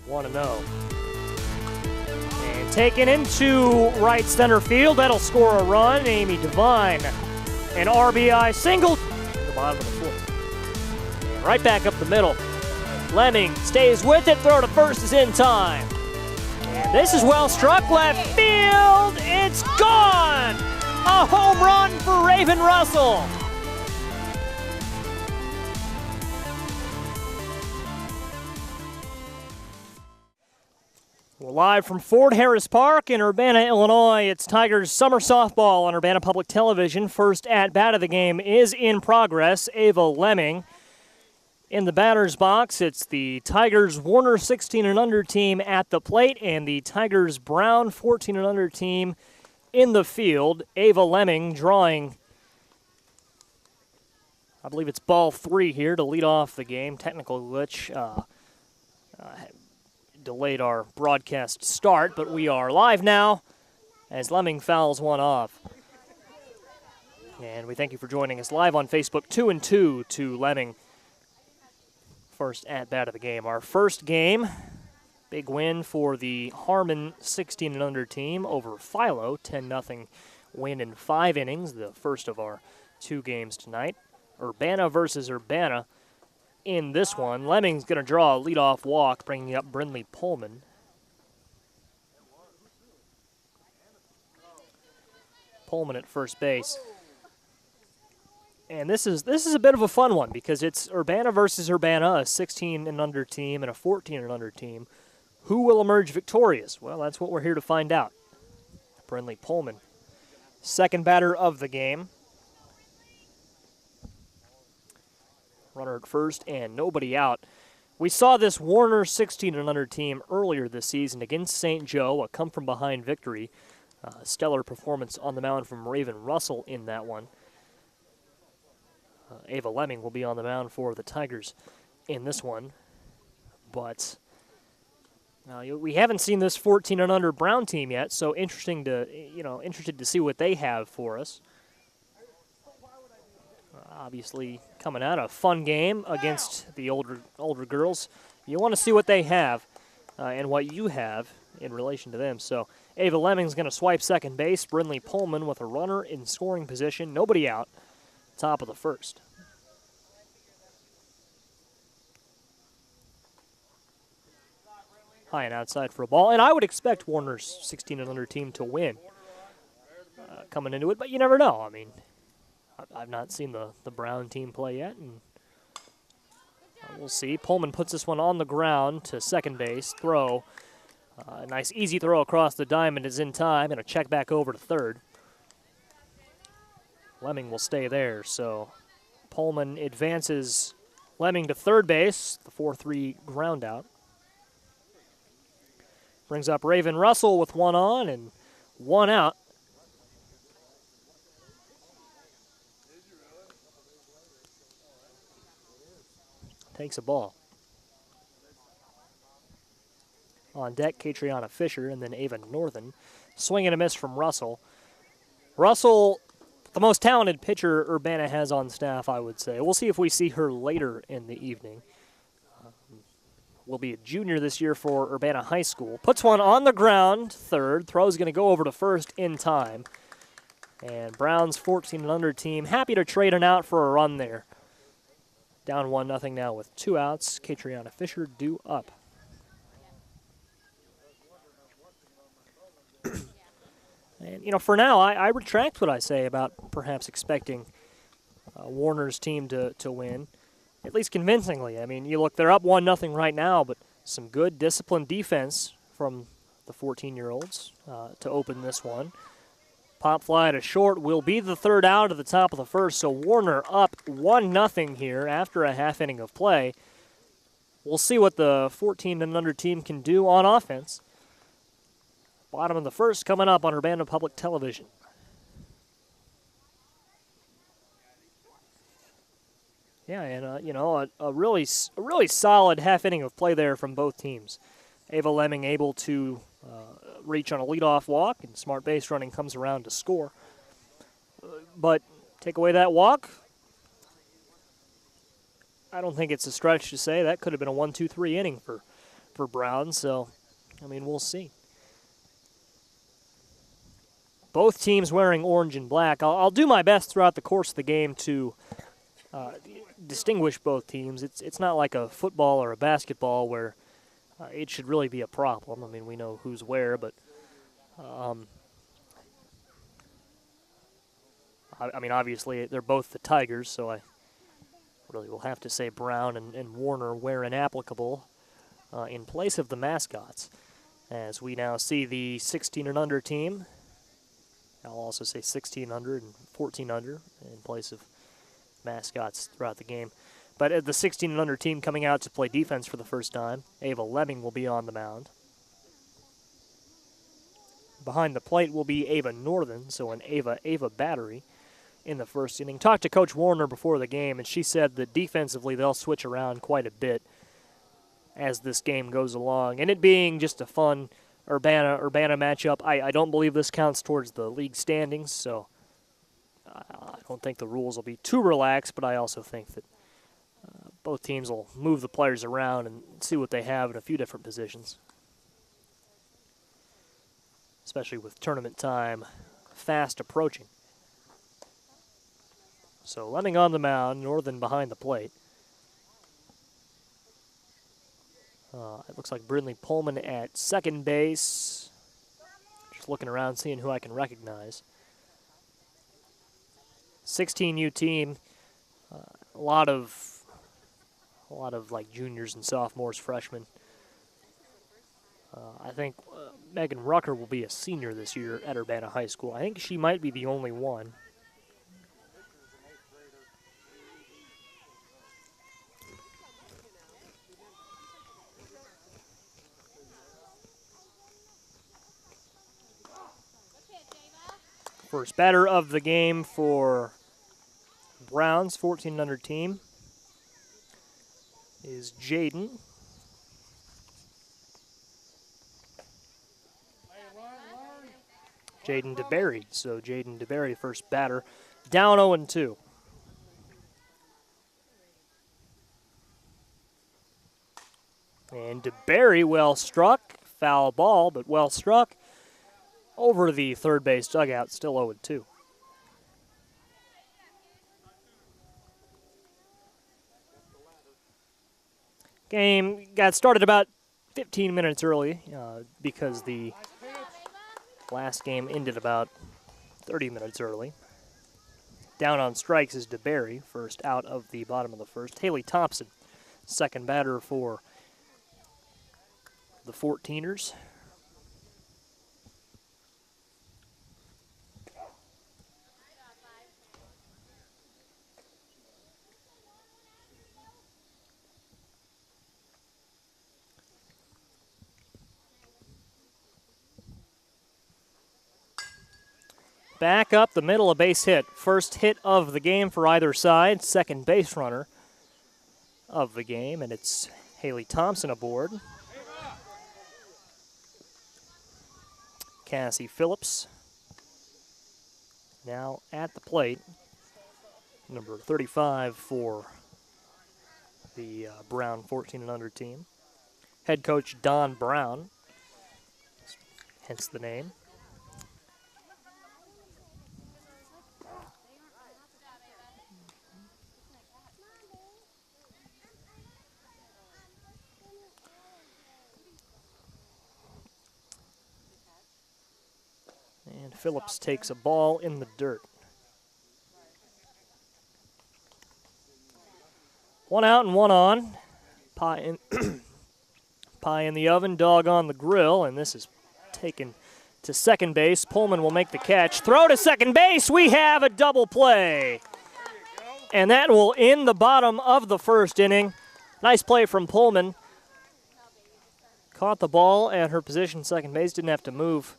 1-0. And taken into right center field. That'll score a run. Amy Devine. An RBI single in the bottom of the fourth. And right back up the middle. Lemming stays with it. Throw to first is in time. And this is well struck left field. It's gone! A home run for Raven Russell. We're live from Fort Harris Park in Urbana, Illinois. It's Tigers summer softball on Urbana Public Television. First at-bat of the game is in progress. Ava Lemming in the batter's box. It's the Tigers Warner 16 and under team at the plate and the Tigers Brown 14 and under team in the field. Ava Lemming drawing, I believe it's ball 3 here to lead off the game. Technical glitch delayed our broadcast start, but we are live now as Lemming fouls one off. And we thank you for joining us live on Facebook. 2-2 to Lemming. First at-bat of the game. Our first game, big win for the Harmon 16 and under team over Philo. 10-0 win in 5 innings, the first of our 2 games tonight. Urbana versus Urbana. In this one, Lemming's going to draw a leadoff walk, bringing up Brindley Pullman. Pullman at first base. And this is a bit of a fun one because it's Urbana versus Urbana, a 16 and under team and a 14 and under team. Who will emerge victorious? Well, that's what we're here to find out. Brindley Pullman, second batter of the game. Runner at first and nobody out. We saw this Warner 16 and under team earlier this season against St. Joe, a come-from-behind victory. Stellar performance on the mound from Raven Russell in that one. Ava Lemming will be on the mound for the Tigers in this one. But we haven't seen this 14 and under Brown team yet, so interested to see what they have for us. Obviously, coming out a fun game against the older girls. You want to see what they have and what you have in relation to them. So Ava Lemming's going to swipe second base. Brindley Pullman with a runner in scoring position. Nobody out. Top of the first. High and outside for a ball. And I would expect Warner's 16 and under team to win coming into it, but you never know. I mean, I've not seen the Brown team play yet, and we'll see. Pullman puts this one on the ground to second base. Throw. A nice easy throw across the diamond is in time, and a check back over to third. Lemming will stay there, so Pullman advances Lemming to third base, the 4-3 ground out. Brings up Raven Russell with one on and one out. Takes a ball. On deck, Catriona Fisher and then Ava Northern. Swing and a miss from Russell. Russell, the most talented pitcher Urbana has on staff, I would say. We'll see if we see her later in the evening. Will be a junior this year for Urbana High School. Puts one on the ground, third. Throw's going to go over to first in time. And Brown's 14 and under team happy to trade an out for a run there. Down 1-0 now with 2 outs. Catriona Fisher due up. And, for now, I retract what I say about perhaps expecting Warner's team to win, at least convincingly. I mean, you look, they're up 1-0 right now, but some good disciplined defense from the 14-year-olds to open this one. Pop fly to short will be the third out at the top of the first, so Warner up 1-0 here after a half inning of play. We'll see what the 14 and under team can do on offense. Bottom of the first coming up on Urbana Public Television. Yeah, and a really solid half inning of play there from both teams. Ava Lemming able to reach on a leadoff walk, and smart base running comes around to score. But take away that walk, I don't think it's a stretch to say that could have been a 1-2-3 inning for for Brown, so, I mean, we'll see. Both teams wearing orange and black. I'll do my best throughout the course of the game to distinguish both teams. It's not like a football or a basketball where it should really be a problem. I mean, we know who's where, but I mean, obviously they're both the Tigers, so I really will have to say Brown and Warner where inapplicable in place of the mascots. As we now see the 16 and under team. I'll also say 16 under and 14 under in place of mascots throughout the game. But the 16 and under team coming out to play defense for the first time. Ava Lemming will be on the mound. Behind the plate will be Ava Northern, so an Ava battery in the first inning. Talked to Coach Warner before the game, and she said that defensively they'll switch around quite a bit as this game goes along. And it being just a fun Urbana matchup, I don't believe this counts towards the league standings, so I don't think the rules will be too relaxed, but I also think that both teams will move the players around and see what they have in a few different positions, especially with tournament time fast approaching. So Lemming on the mound, Northern behind the plate. It looks like Brindley Pullman at second base. Just looking around, seeing who I can recognize. 16U team, a lot of like juniors and sophomores, freshmen. I think Megan Rucker will be a senior this year at Urbana High School. I think she might be the only one. First batter of the game for Browns, 14 under team, is Jaden. Jaden DeBerry. So Jaden DeBerry, first batter, down 0-2. And DeBerry, well struck, foul ball, but well struck. Over the third base dugout, still 0-2. Game got started about 15 minutes early because the last game ended about 30 minutes early. Down on strikes is DeBerry, first out of the bottom of the first. Haley Thompson, second batter for the 14ers. Back up the middle, a base hit. First hit of the game for either side. Second base runner of the game, and it's Haley Thompson aboard. Cassie Phillips now at the plate. Number 35 for the Brown 14 and under team. Head coach Don Brown, hence the name. And Phillips takes a ball in the dirt. One out and one on. Pie in the oven, dog on the grill, and this is taken to second base. Pullman will make the catch. Throw to second base. We have a double play. And that will end the bottom of the first inning. Nice play from Pullman. Caught the ball at her position, second base. Didn't have to move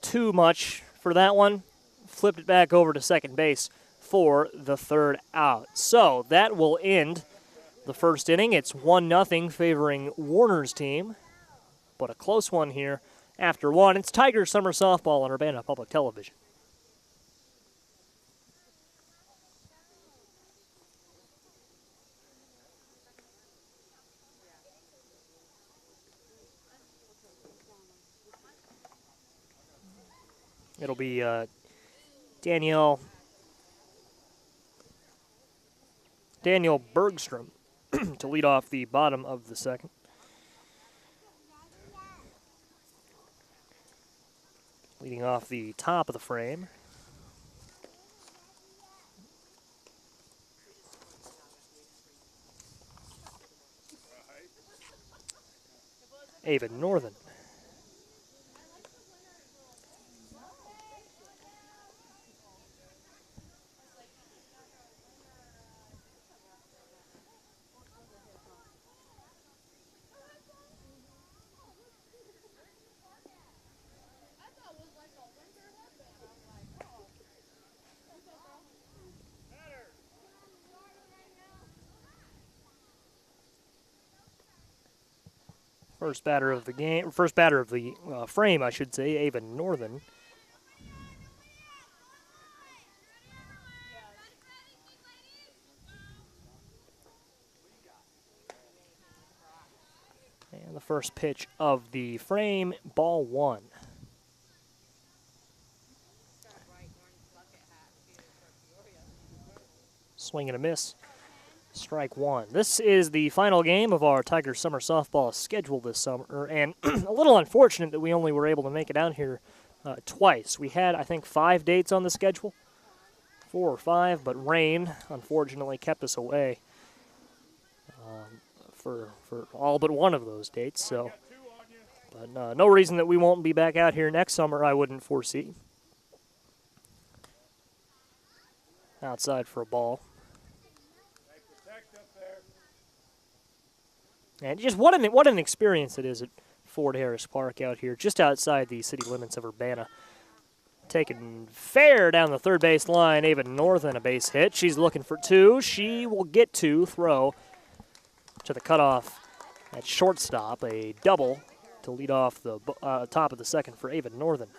too much for that one. Flipped it back over to second base for the third out. So that will end the first inning. It's 1-0 favoring Warner's team, but a close one here after one. It's Tiger Summer Softball on Urbana Public Television. It'll be Daniel Bergstrom to lead off the bottom of the second. Leading off the top of the frame, Ava Northern. First batter of the frame, I should say, Ava Northern. And the first pitch of the frame, ball one. Swing and a miss. Strike one. This is the final game of our Tiger Summer Softball schedule this summer, and a little unfortunate that we only were able to make it down here twice. We had, I think, 5 dates on the schedule, 4 or 5, but rain, unfortunately, kept us away for all but one of those dates. So, but no reason that we won't be back out here next summer, I wouldn't foresee. Outside for a ball. And just what an experience it is at Ford Harris Park out here, just outside the city limits of Urbana. Taken fair down the third base line, Ava Northern a base hit. She's looking for 2. She will get 2. Throw to the cutoff at shortstop, a double to lead off the top of the second for Ava Northern.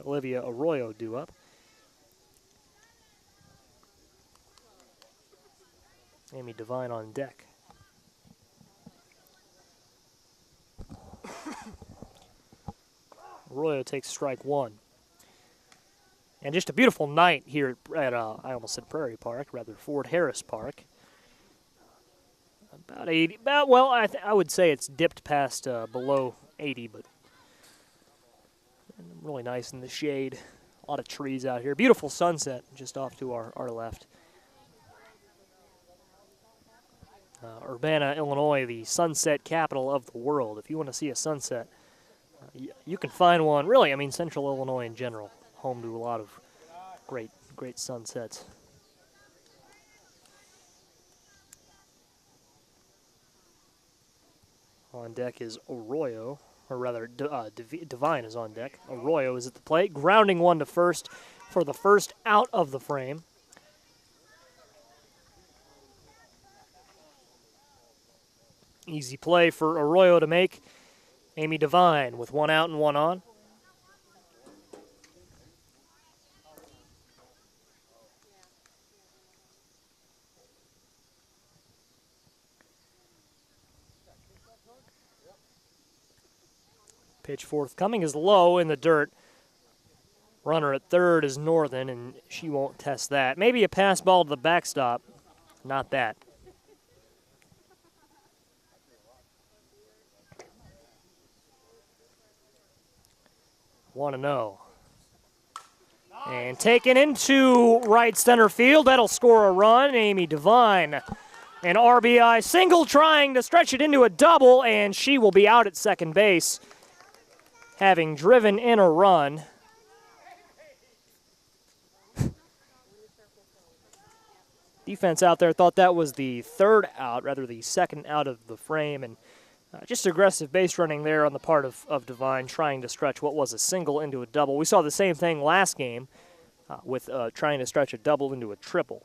Olivia Arroyo due up. Amy Devine on deck. Arroyo takes strike one. And just a beautiful night here at I almost said Prairie Park, rather Ford Harris Park. About 80, well, I would say it's dipped past below 80, but really nice in the shade. A lot of trees out here. Beautiful sunset just off to our left. Urbana, Illinois, the sunset capital of the world. If you want to see a sunset, you can find one. Really, I mean, Central Illinois in general, home to a lot of great sunsets. On deck is Arroyo, or rather, Devine is on deck. Arroyo is at the plate, grounding one to first for the first out of the frame. Easy play for Arroyo to make. Amy Devine with 1 out and 1 on. Pitch forthcoming is low in the dirt. Runner at third is Northern, and she won't test that. Maybe a pass ball to the backstop. Not that. Want to know. And taken into right center field. That'll score a run. Amy Devine, an RBI single, trying to stretch it into a double, and she will be out at second base, having driven in a run. Defense out there thought that was the third out, rather the second out of the frame, and just aggressive base running there on the part of Devine, trying to stretch what was a single into a double. We saw the same thing last game with trying to stretch a double into a triple.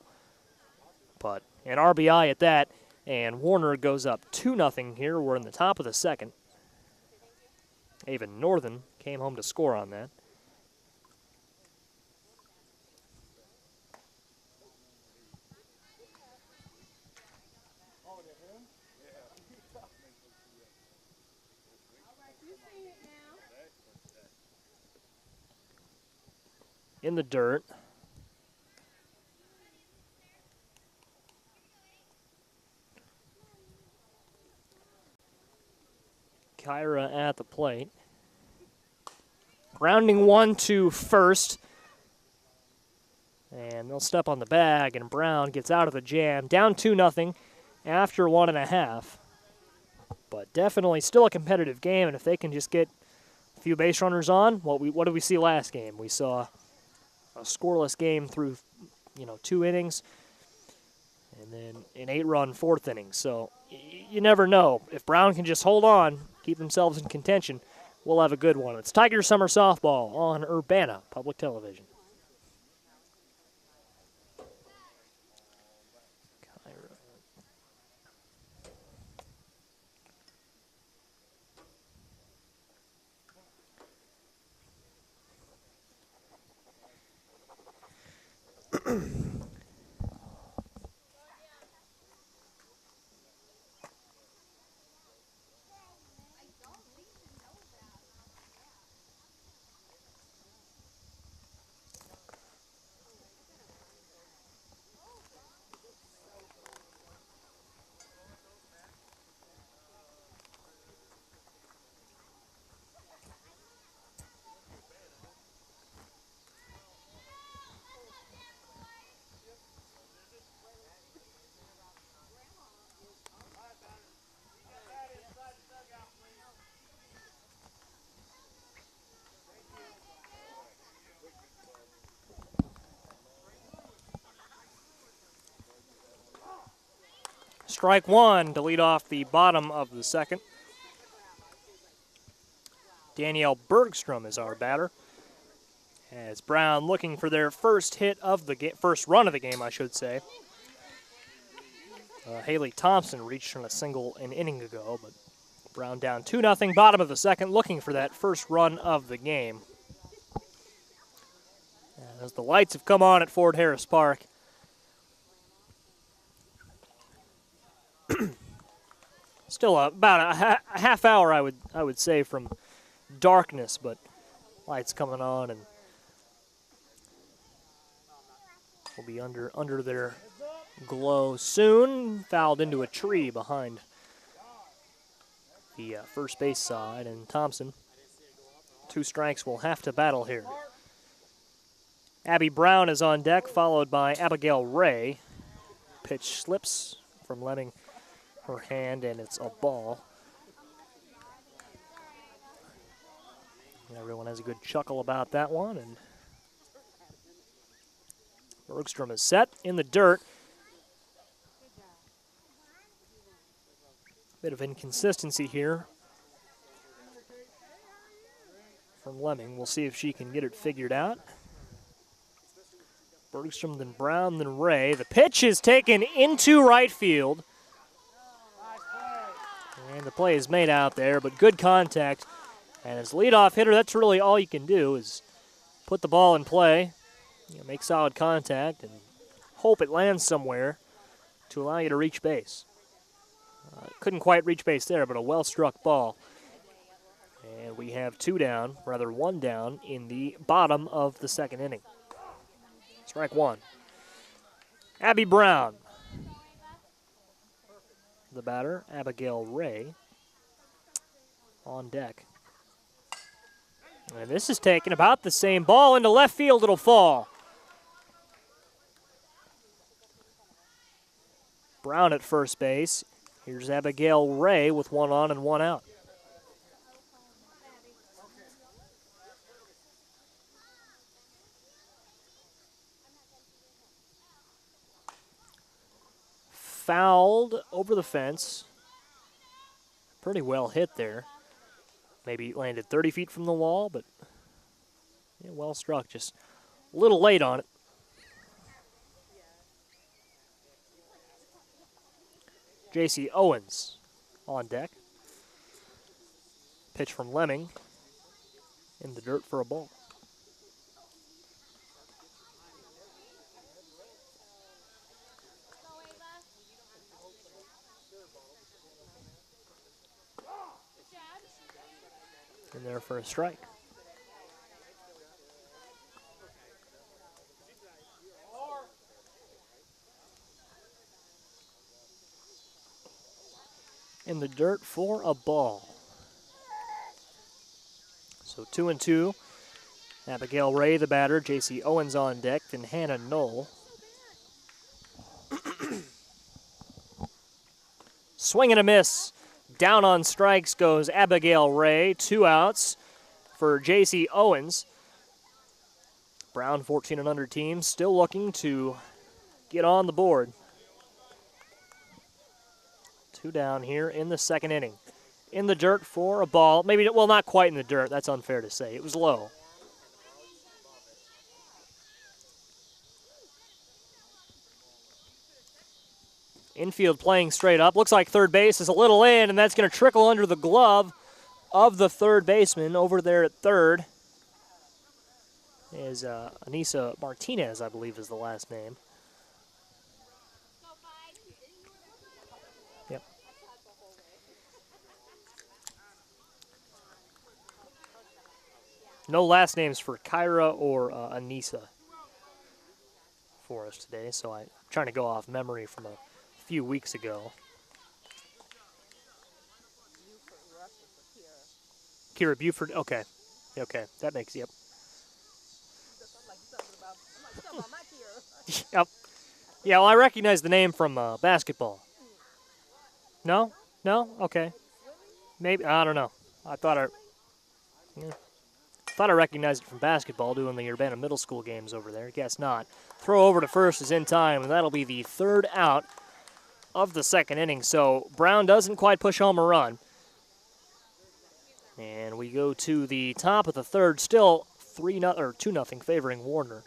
But an RBI at that, and Warner goes up 2-0 here. We're in the top of the second. Ava Northern came home to score on that. in the dirt. Kyra at the plate. Grounding one to first. And they'll step on the bag, and Brown gets out of the jam. Down 2-0 after 1.5. But definitely still a competitive game, and if they can just get a few base runners on, what did we see last game? We saw a scoreless game through 2 innings, and then an 8-run 4th inning. So you never know. If Brown can just hold on, keep themselves in contention, we'll have a good one. It's Tiger Summer Softball on Urbana Public Television. Strike one to lead off the bottom of the second. Danielle Bergstrom is our batter. As Brown looking for their first hit of the game, first run of the game, I should say. Haley Thompson reached on a single an inning ago, but Brown down 2-0, bottom of the second, looking for that first run of the game. As the lights have come on at Ford Harris Park, still about a half hour, I would say, from darkness, but lights coming on, and we'll be under their glow soon. Fouled into a tree behind the first base side, and Thompson, 2 strikes, will have to battle here. Abby Brown is on deck, followed by Abigail Ray. Pitch slips from Lemming her hand, and it's a ball. Everyone has a good chuckle about that one, and Bergstrom is set in the dirt. Bit of inconsistency here from Lemming. We'll see if she can get it figured out. Bergstrom, then Brown, then Ray. The pitch is taken into right field. And the play is made out there, but good contact. And as leadoff hitter, that's really all you can do is put the ball in play, make solid contact, and hope it lands somewhere to allow you to reach base. Couldn't quite reach base there, but a well-struck ball. And we have 1 down in the bottom of the second inning. Strike one. Abby Brown, the batter. Abigail Ray on deck. And this is taken about the same ball into left field. It'll fall. Brown at first base. Here's Abigail Ray with 1 on and 1 out. Fouled over the fence. Pretty well hit there. Maybe landed 30 feet from the wall, but well struck. Just a little late on it. J.C. Owens on deck. Pitch from Lemming in the dirt for a ball. In there for a strike. in the dirt for a ball. So 2-2. Abigail Ray, the batter. J.C. Owens on deck. Then Hannah Knoll. Swing and a miss. Down on strikes goes Abigail Ray. 2 outs for J.C. Owens. Brown 14 and under team still looking to get on the board. 2 down here in the second inning. In the dirt for a ball. Maybe, well, not quite in the dirt. That's unfair to say. It was low. Infield playing straight up. Looks like third base is a little in, and that's going to trickle under the glove of the third baseman over there at third. Is Anissa Martinez, I believe, is the last name. Yep. No last names for Kyra or Anissa for us today, so I'm trying to go off memory from a few weeks ago. Kira Buford, okay. Okay, that makes, yep. Yep. Yeah, well, I recognize the name from basketball. No? No? Okay. Maybe, I don't know. I thought I recognized it from basketball doing the Urbana Middle School games over there. Guess not. Throw over to first is in time, and that'll be the third out of the second inning. So Brown doesn't quite push home a run. And we go to the top of the third, still 2-0 favoring Warner.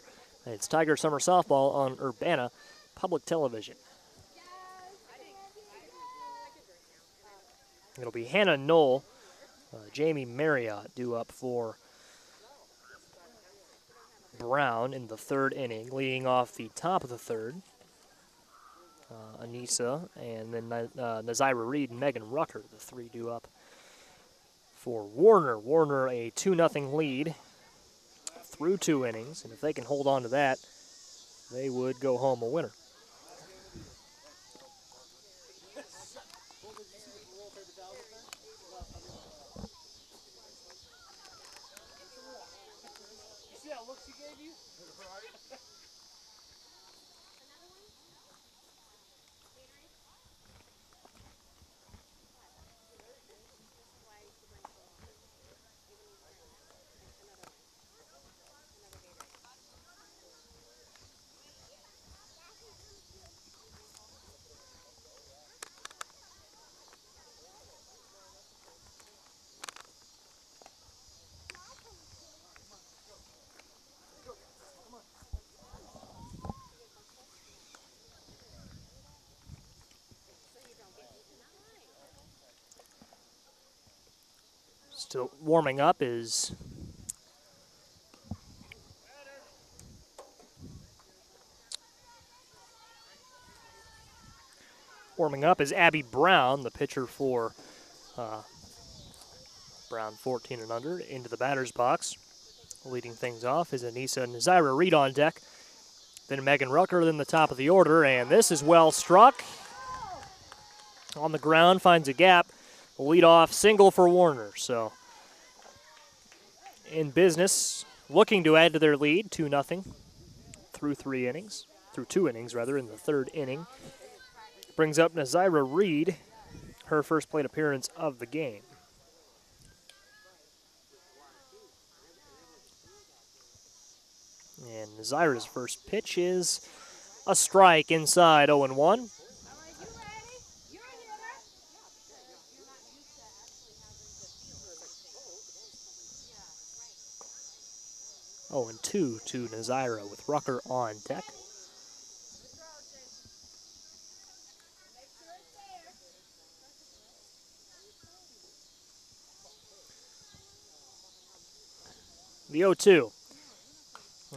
It's Tiger Summer Softball on Urbana Public Television. It'll be Hannah Knoll, Jamie Marriott due up for Brown in the third inning, leading off the top of the third. Anissa, and then Nazira Reed and Megan Rucker, the 3 due up for Warner. Warner a 2-0 lead through 2 innings, and if they can hold on to that, they would go home a winner. Still warming up is Abby Brown, the pitcher for Brown 14 and under, into the batter's box. Leading things off is Anissa Nazira Reed on deck. Then Megan Rucker, then the top of the order, and this is well struck. On the ground, finds a gap. Lead-off single for Warner. So in business, looking to add to their lead, 2-0 through 2 innings in the third inning. Brings up Nazira Reed, her first plate appearance of the game. And Nazira's first pitch is a strike inside, 0-1. 0-2 to Nazira with Rucker on deck. The 0-2.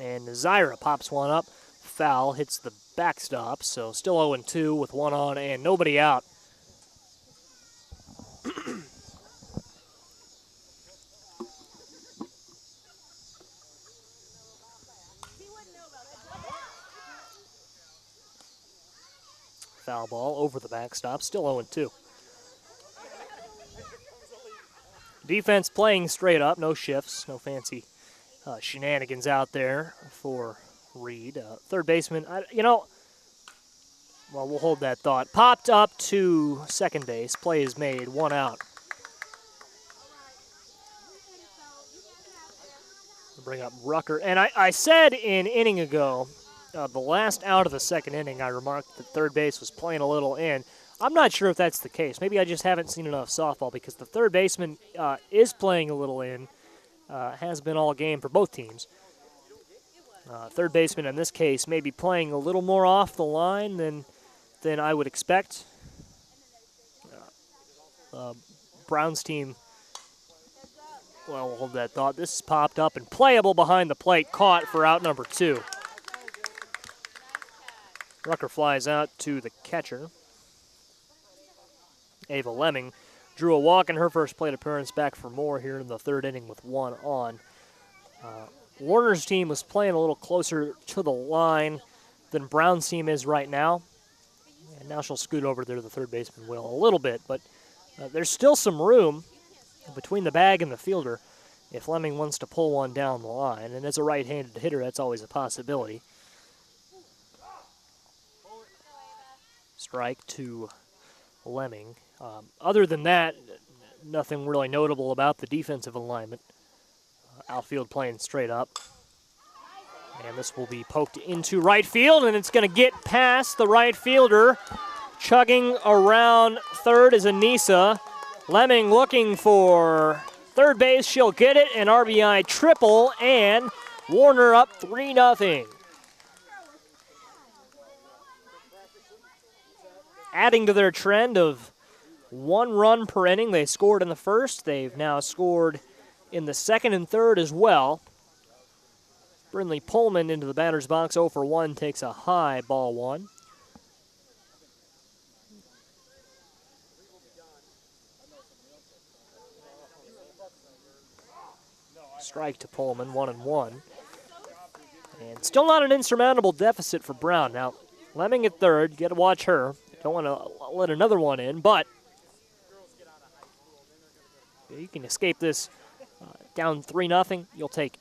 And Nazira pops one up. Foul hits the backstop, so still 0-2 with one on and nobody out. Foul ball over the backstop, still 0-2. Defense playing straight up, no shifts, no fancy shenanigans out there for Reed. Third baseman, well, we'll hold that thought. Popped up to second base. Play is made, 1 out. Bring up Rucker. And I said an inning ago, the last out of the second inning, I remarked that third base was playing a little in. I'm not sure if that's the case. Maybe I just haven't seen enough softball because the third baseman is playing a little in, has been all game for both teams. Third baseman in this case may be playing a little more off the line than I would expect. Brown's team, well, we'll hold that thought. This is popped up and playable behind the plate, caught for out number 2. Rucker flies out to the catcher. Ava Lemming drew a walk in her first plate appearance, back for more here in the third inning with 1 on. Warner's team was playing a little closer to the line than Brown's team is right now. And now she'll scoot over there to the third baseman, Will, a little bit, but there's still some room between the bag and the fielder if Lemming wants to pull one down the line. And as a right-handed hitter, that's always a possibility. Strike to Lemming. Other than that, nothing really notable about the defensive alignment. Outfield playing straight up. And this will be poked into right field, and it's going to get past the right fielder. Chugging around third is Anissa. Lemming looking for third base. She'll get it, an RBI triple, and Warner up 3-0. Adding to their trend of 1 run per inning. They scored in the first. They've now scored in the second and third as well. Brinley Pullman into the batter's box, 0 for 1, takes a high, ball 1. Strike to Pullman, 1-1. And still not an insurmountable deficit for Brown. Now, Lemming at third, you got to watch her. Don't want to let another one in, but you can escape this down 3-0. You'll take it.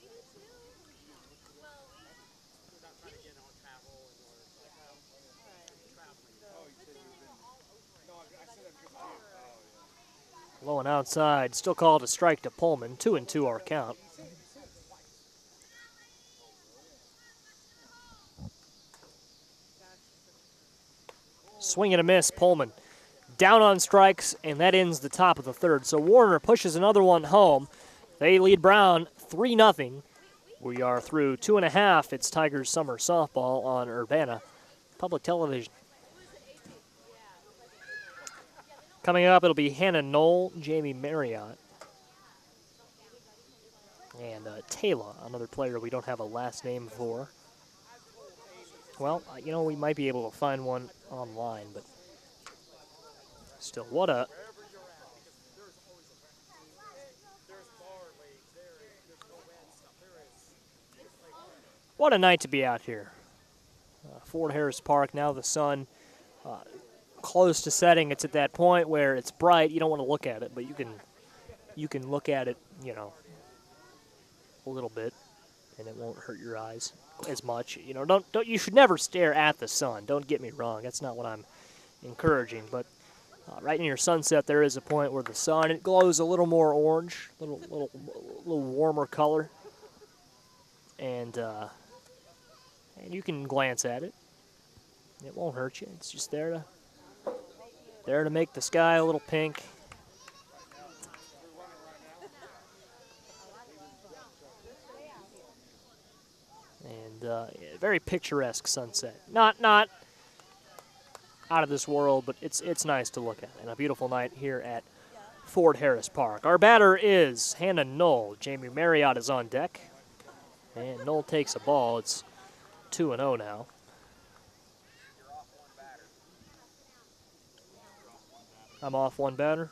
Low and outside, still called a strike to Pullman. 2-2 our count. Swing and a miss, Pullman. Down on strikes, and that ends the top of the third. So Warner pushes another one home. They lead Brown 3-0. We are through 2.5. It's Tigers Summer Softball on Urbana Public Television. Coming up, it'll be Hannah Knoll, Jamie Marriott, and Taylor, another player we don't have a last name for. Well, we might be able to find one online, but still, what a night to be out here. Fort Harris Park, now the sun close to setting. It's at that point where it's bright. You don't want to look at it, but you can look at it, a little bit, and it won't hurt your eyes as much. You should never stare at the sun. Don't get me wrong. That's not what I'm encouraging. But right near sunset, there is a point where the sun, it glows a little more orange, little warmer color, and you can glance at it. It won't hurt you. It's just there to make the sky a little pink. And very picturesque sunset. Not out of this world, but it's nice to look at. And a beautiful night here at Fort Harris Park. Our batter is Hannah Knoll. Jamie Marriott is on deck. And Knoll takes a ball. It's 2-0 now. I'm off one batter.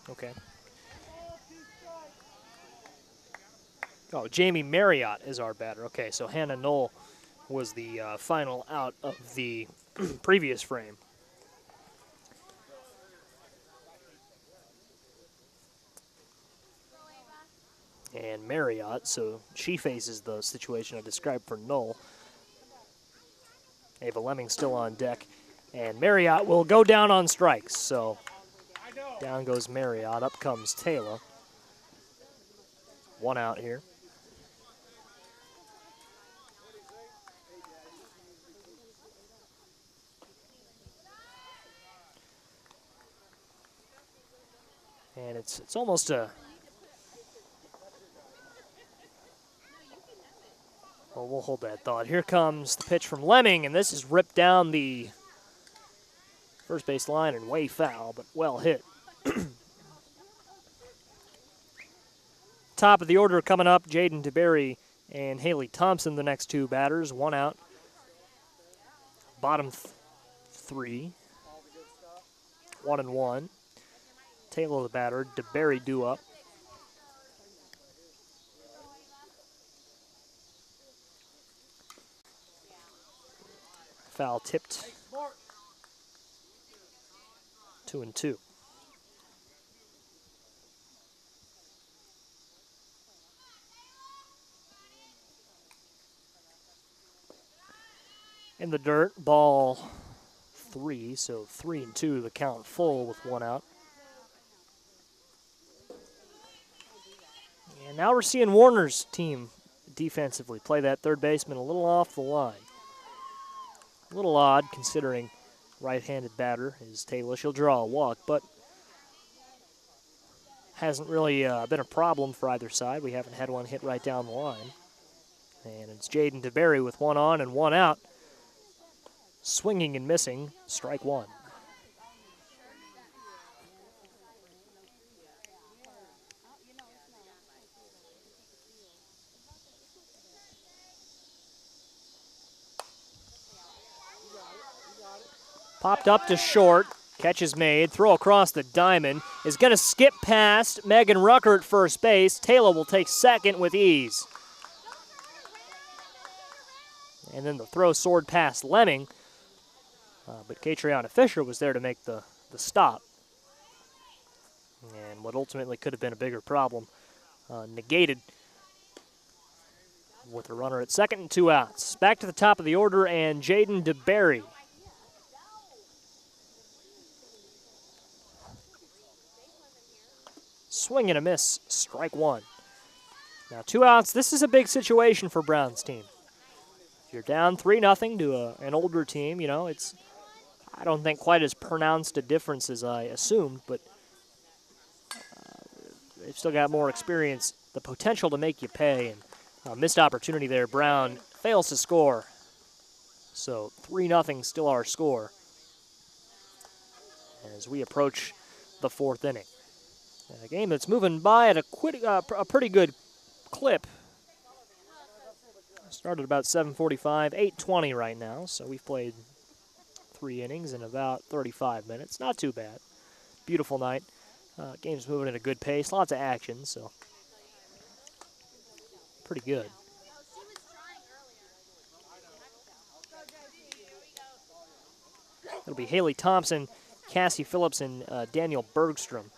Okay. Oh, Jamie Marriott is our batter. Okay, so Hannah Knoll was the final out of the previous frame. and Marriott, so she faces the situation I described for Null. Ava Lemming still on deck, and Marriott will go down on strikes, so down goes Marriott, up comes Taylor. One out here. And it's almost a... Well, we'll hold that thought. Here comes the pitch from Lemming, and this is ripped down the first base line and way foul, but well hit. Top of the order coming up, Jaden DeBerry and Haley Thompson, the next two batters. One out. Bottom three. 1-1. Taylor the batter, DeBerry due up. Foul tipped. 2-2. In the dirt, ball 3, so 3-2, the count full with one out. And now we're seeing Warner's team defensively play that third baseman a little off the line. A little odd considering right-handed batter is Taylor. She'll draw a walk, but hasn't really been a problem for either side. We haven't had one hit right down the line. And it's Jaden DeBerry with one on and one out. Swinging and missing, strike one. Popped up to short. Catch is made. Throw across the diamond. Is going to skip past Megan Rucker at first base. Taylor will take second with ease. And then the throw soared past Lemming. But Catriona Fisher was there to make the stop. And what ultimately could have been a bigger problem negated with a runner at second and two outs. Back to the top of the order, and Jaden DeBerry. Swing and a miss, strike one. Now 2 outs. This is a big situation for Brown's team. If you're down 3-0 to an older team, you know, it's, I don't think, quite as pronounced a difference as I assumed, but they've still got more experience, the potential to make you pay, and missed opportunity there. Brown fails to score. So 3-0 still our score as we approach the fourth inning. A game that's moving by at a pretty good clip. Started about 7:45, 8:20 right now, so we've played 3 innings in about 35 minutes. Not too bad. Beautiful night. Game's moving at a good pace, lots of action, so pretty good. It'll be Haley Thompson, Cassie Phillips, and Daniel Bergstrom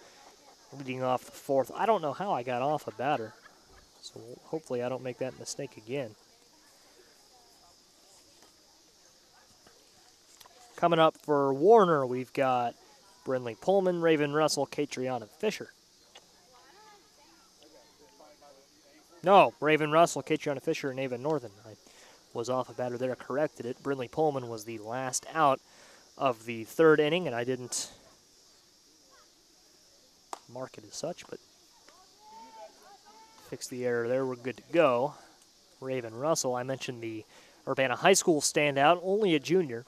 leading off the fourth. I don't know how I got off a batter, so hopefully I don't make that mistake again. Coming up for Warner, we've got Brindley Pullman, Raven Russell, Catriona Fisher. No, Raven Russell, Catriona Fisher, and Ava Northern. I was off a batter there, corrected it. Brindley Pullman was the last out of the third inning, and I didn't mark it as such, but fix the error there. We're good to go. Raven Russell, I mentioned the Urbana High School standout, only a junior.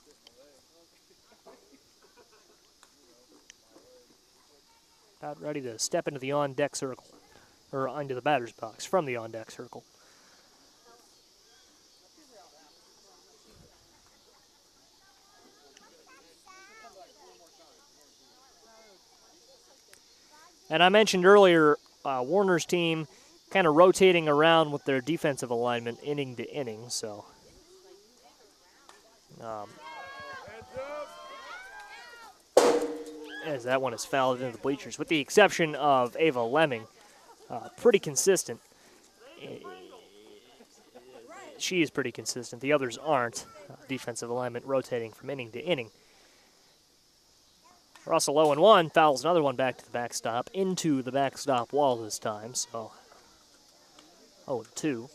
About ready to step into the on-deck circle, or into the batter's box from the on-deck circle. And I mentioned earlier, Warner's team kind of rotating around with their defensive alignment inning to inning, so as that one is fouled into the bleachers, with the exception of Ava Lemming, pretty consistent. she is pretty consistent. The others aren't. Defensive alignment rotating from inning to inning. Russell 0-1, fouls another one back to the backstop, into the backstop wall this time, so 0-2.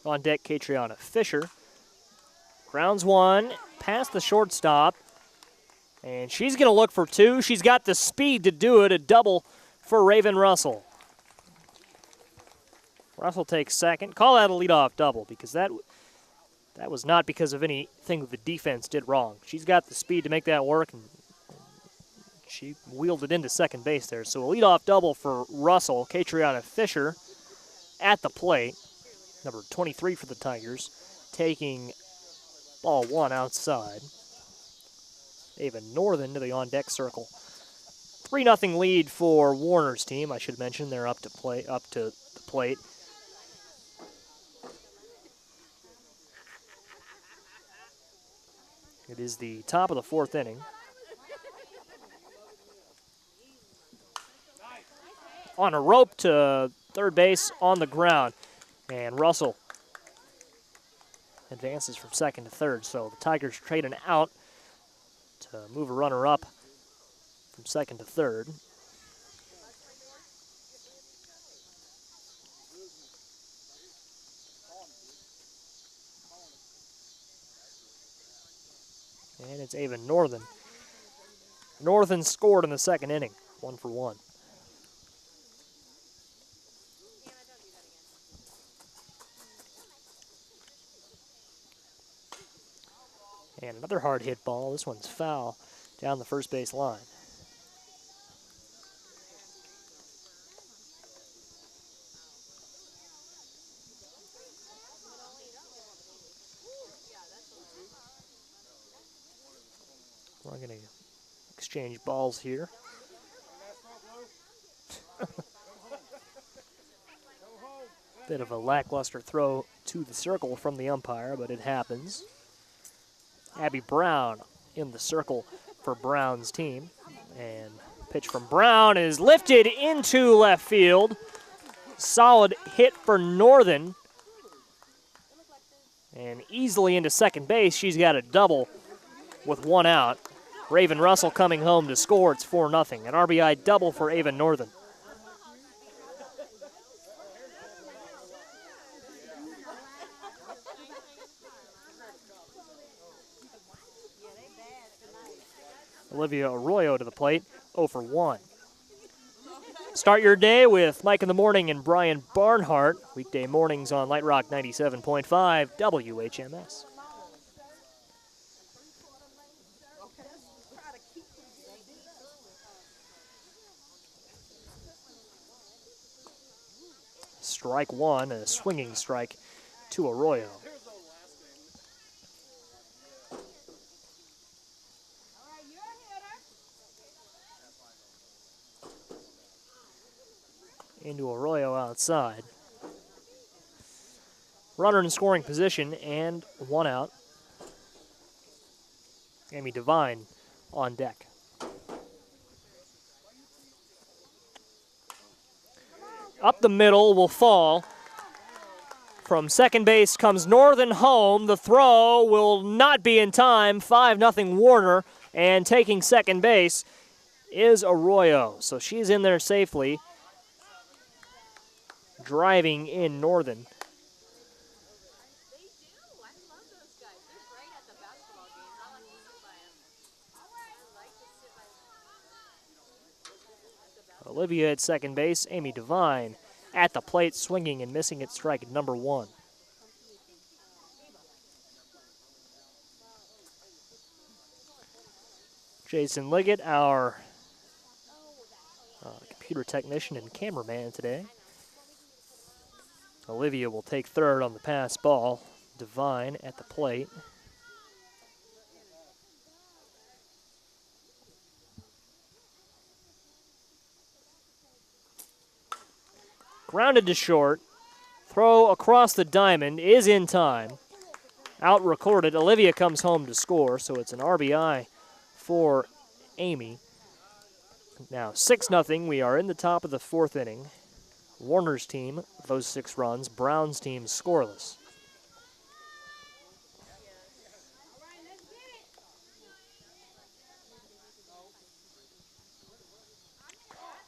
On deck, Catriona Fisher. Grounds one, past the shortstop, and she's going to look for two. She's got the speed to do it, a double for Raven Russell. Russell takes second. Call that a leadoff double because that was not because of anything that the defense did wrong. She's got the speed to make that work, and she wheeled it into second base there. So a leadoff double for Russell. Catriona Fisher at the plate, number 23 for the Tigers, taking ball one outside. Ava Northern to the on-deck circle. 3-0 lead for Warner's team. I should mention they're up to the plate. It is the top of the fourth inning. On a rope to third base on the ground. And Russell advances from second to third. So the Tigers trade an out to move a runner up from second to third. And it's Ava Northern. Northern scored in the second inning, 1-for-1. And another hard hit ball. This one's foul down the first base line. We're going to exchange balls here. Bit of a lackluster throw to the circle from the umpire, but it happens. Abby Brown in the circle for Brown's team. And pitch from Brown is lifted into left field. Solid hit for Northern. And easily into second base. She's got a double with one out. Raven Russell coming home to score. It's 4-0. An RBI double for Ava Northern. Olivia Arroyo to the plate, 0-for-1. Start your day with Mike in the Morning and Brian Barnhart. Weekday mornings on Light Rock 97.5 WHMS. Strike one, a swinging strike to Arroyo. Into Arroyo outside. Runner in scoring position and one out. Amy Devine on deck. Up the middle will fall. From second base comes Northern home. The throw will not be in time. 5-0 Warner. And taking second base is Arroyo. So she's in there safely. Driving in Northern. Olivia at second base. Amy Devine at the plate, swinging and missing at strike number one. Jason Liggett, our computer technician and cameraman today. Olivia will take third on the pass ball. Devine at the plate. Grounded to short. Throw across the diamond is in time. Out recorded. Olivia comes home to score, so it's an RBI for Amy. Now 6-0. We are in the top of the 4th inning. Warner's team, those 6 runs. Brown's team scoreless.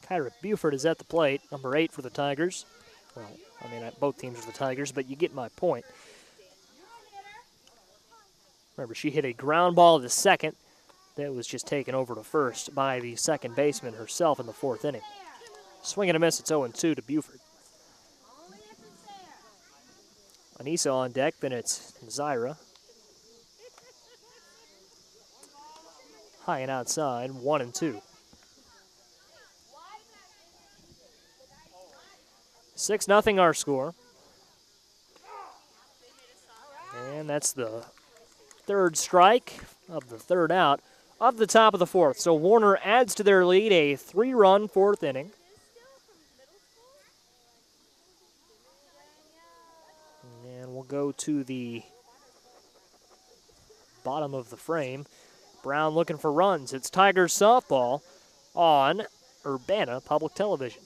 Kyra Buford is at the plate, number 8 for the Tigers. Well, I mean, both teams are the Tigers, but you get my point. Remember, she hit a ground ball to second that was just taken over to first by the second baseman herself in the 4th inning. Swing and a miss, it's 0-2 to Buford. Anissa on deck, then it's Zyra. High and outside, 1-2. 6-0 our score. And that's the 3rd strike of the 3rd out of the top of the 4th. So Warner adds to their lead, a 3-run 4th inning. And we'll go to the bottom of the frame. Brown looking for runs. It's Tigers softball on Urbana Public Television.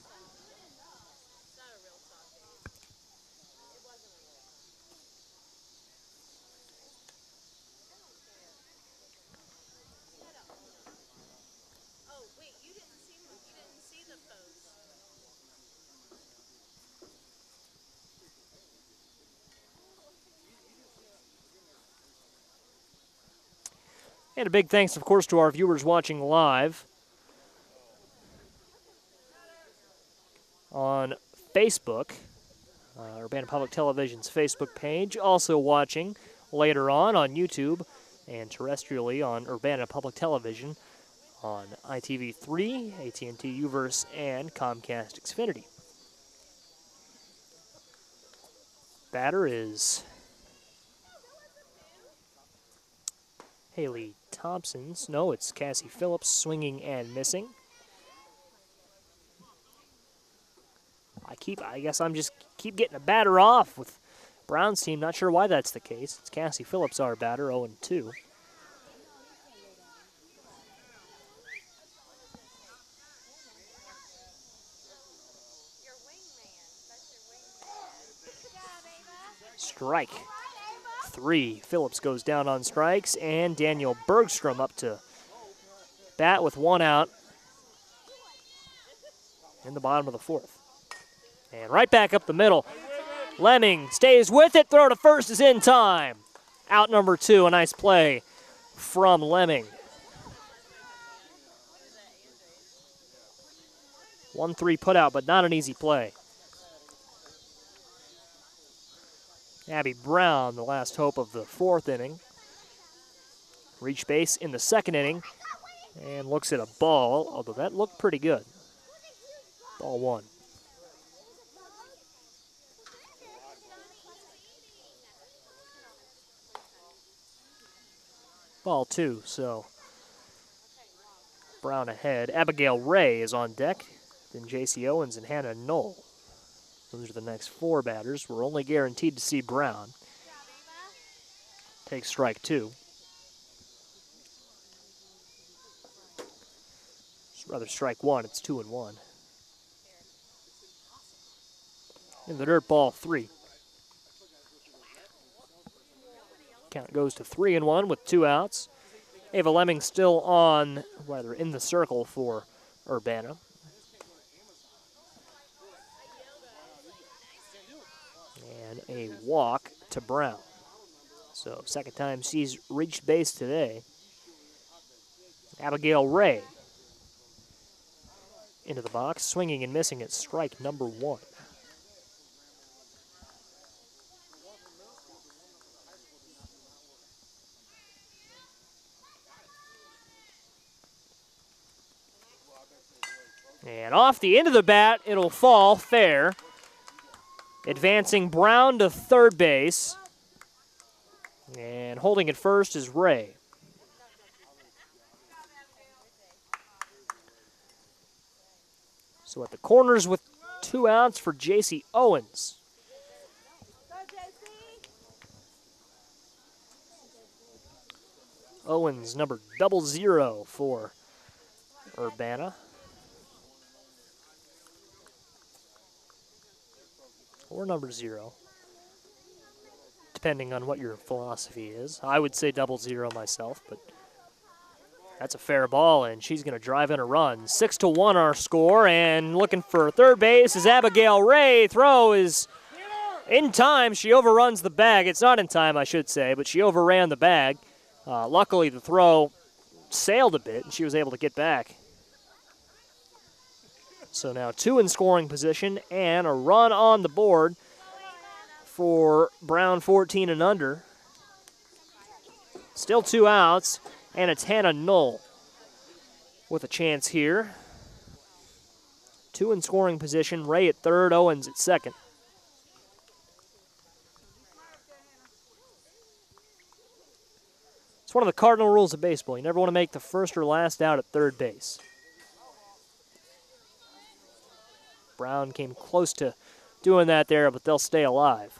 And a big thanks, of course, to our viewers watching live on Facebook, Urbana Public Television's Facebook page. Also watching later on YouTube and terrestrially on Urbana Public Television on ITV3, AT&T Uverse, and Comcast Xfinity. Batter is Haley Thompson's. No, it's Cassie Phillips swinging and missing. I guess I'm just keep getting a batter off with Brown's team. Not sure why that's the case. It's Cassie Phillips, our batter, 0-2. Strike 3. Phillips goes down on strikes, and Daniel Bergstrom up to bat with 1 out in the bottom of the 4th. And right back up the middle. Lemming stays with it. Throw to first is in time. Out number 2. A nice play from Lemming. 1-3 put out, but not an easy play. Abby Brown, the last hope of the 4th inning. Reached base in the 2nd inning and looks at a ball, although that looked pretty good. Ball 1. Ball 2, so Brown ahead. Abigail Ray is on deck, then J.C. Owens and Hannah Knoll. Those are the next 4 batters. We're only guaranteed to see Brown. Takes strike 2. Rather strike 1. It's 2-1. In the dirt, ball 3. Count goes to 3-1 with 2 outs. Ava Lemming still in the circle for Urbana. And a walk to Brown. So, second time she's reached base today. Abigail Ray into the box, swinging and missing at strike number 1. And off the end of the bat, it'll fall fair. Advancing Brown to third base. And holding it first is Ray. So at the corners with 2 outs for J.C. Owens. Owens, number 00 for Urbana. Or number 0, depending on what your philosophy is. I would say 00 myself, but that's a fair ball, and she's going to drive in a run. 6-1 our score, and looking for third base is Abigail Ray. Throw is in time. She overruns the bag. It's not in time, I should say, but she overran the bag. Luckily, the throw sailed a bit, and she was able to get back. So now 2 in scoring position and a run on the board for Brown 14 and under. Still 2 outs, and it's Hannah Knoll with a chance here. 2 in scoring position, Ray at third, Owens at second. It's one of the cardinal rules of baseball. You never want to make the first or last out at third base. Brown came close to doing that there, but they'll stay alive.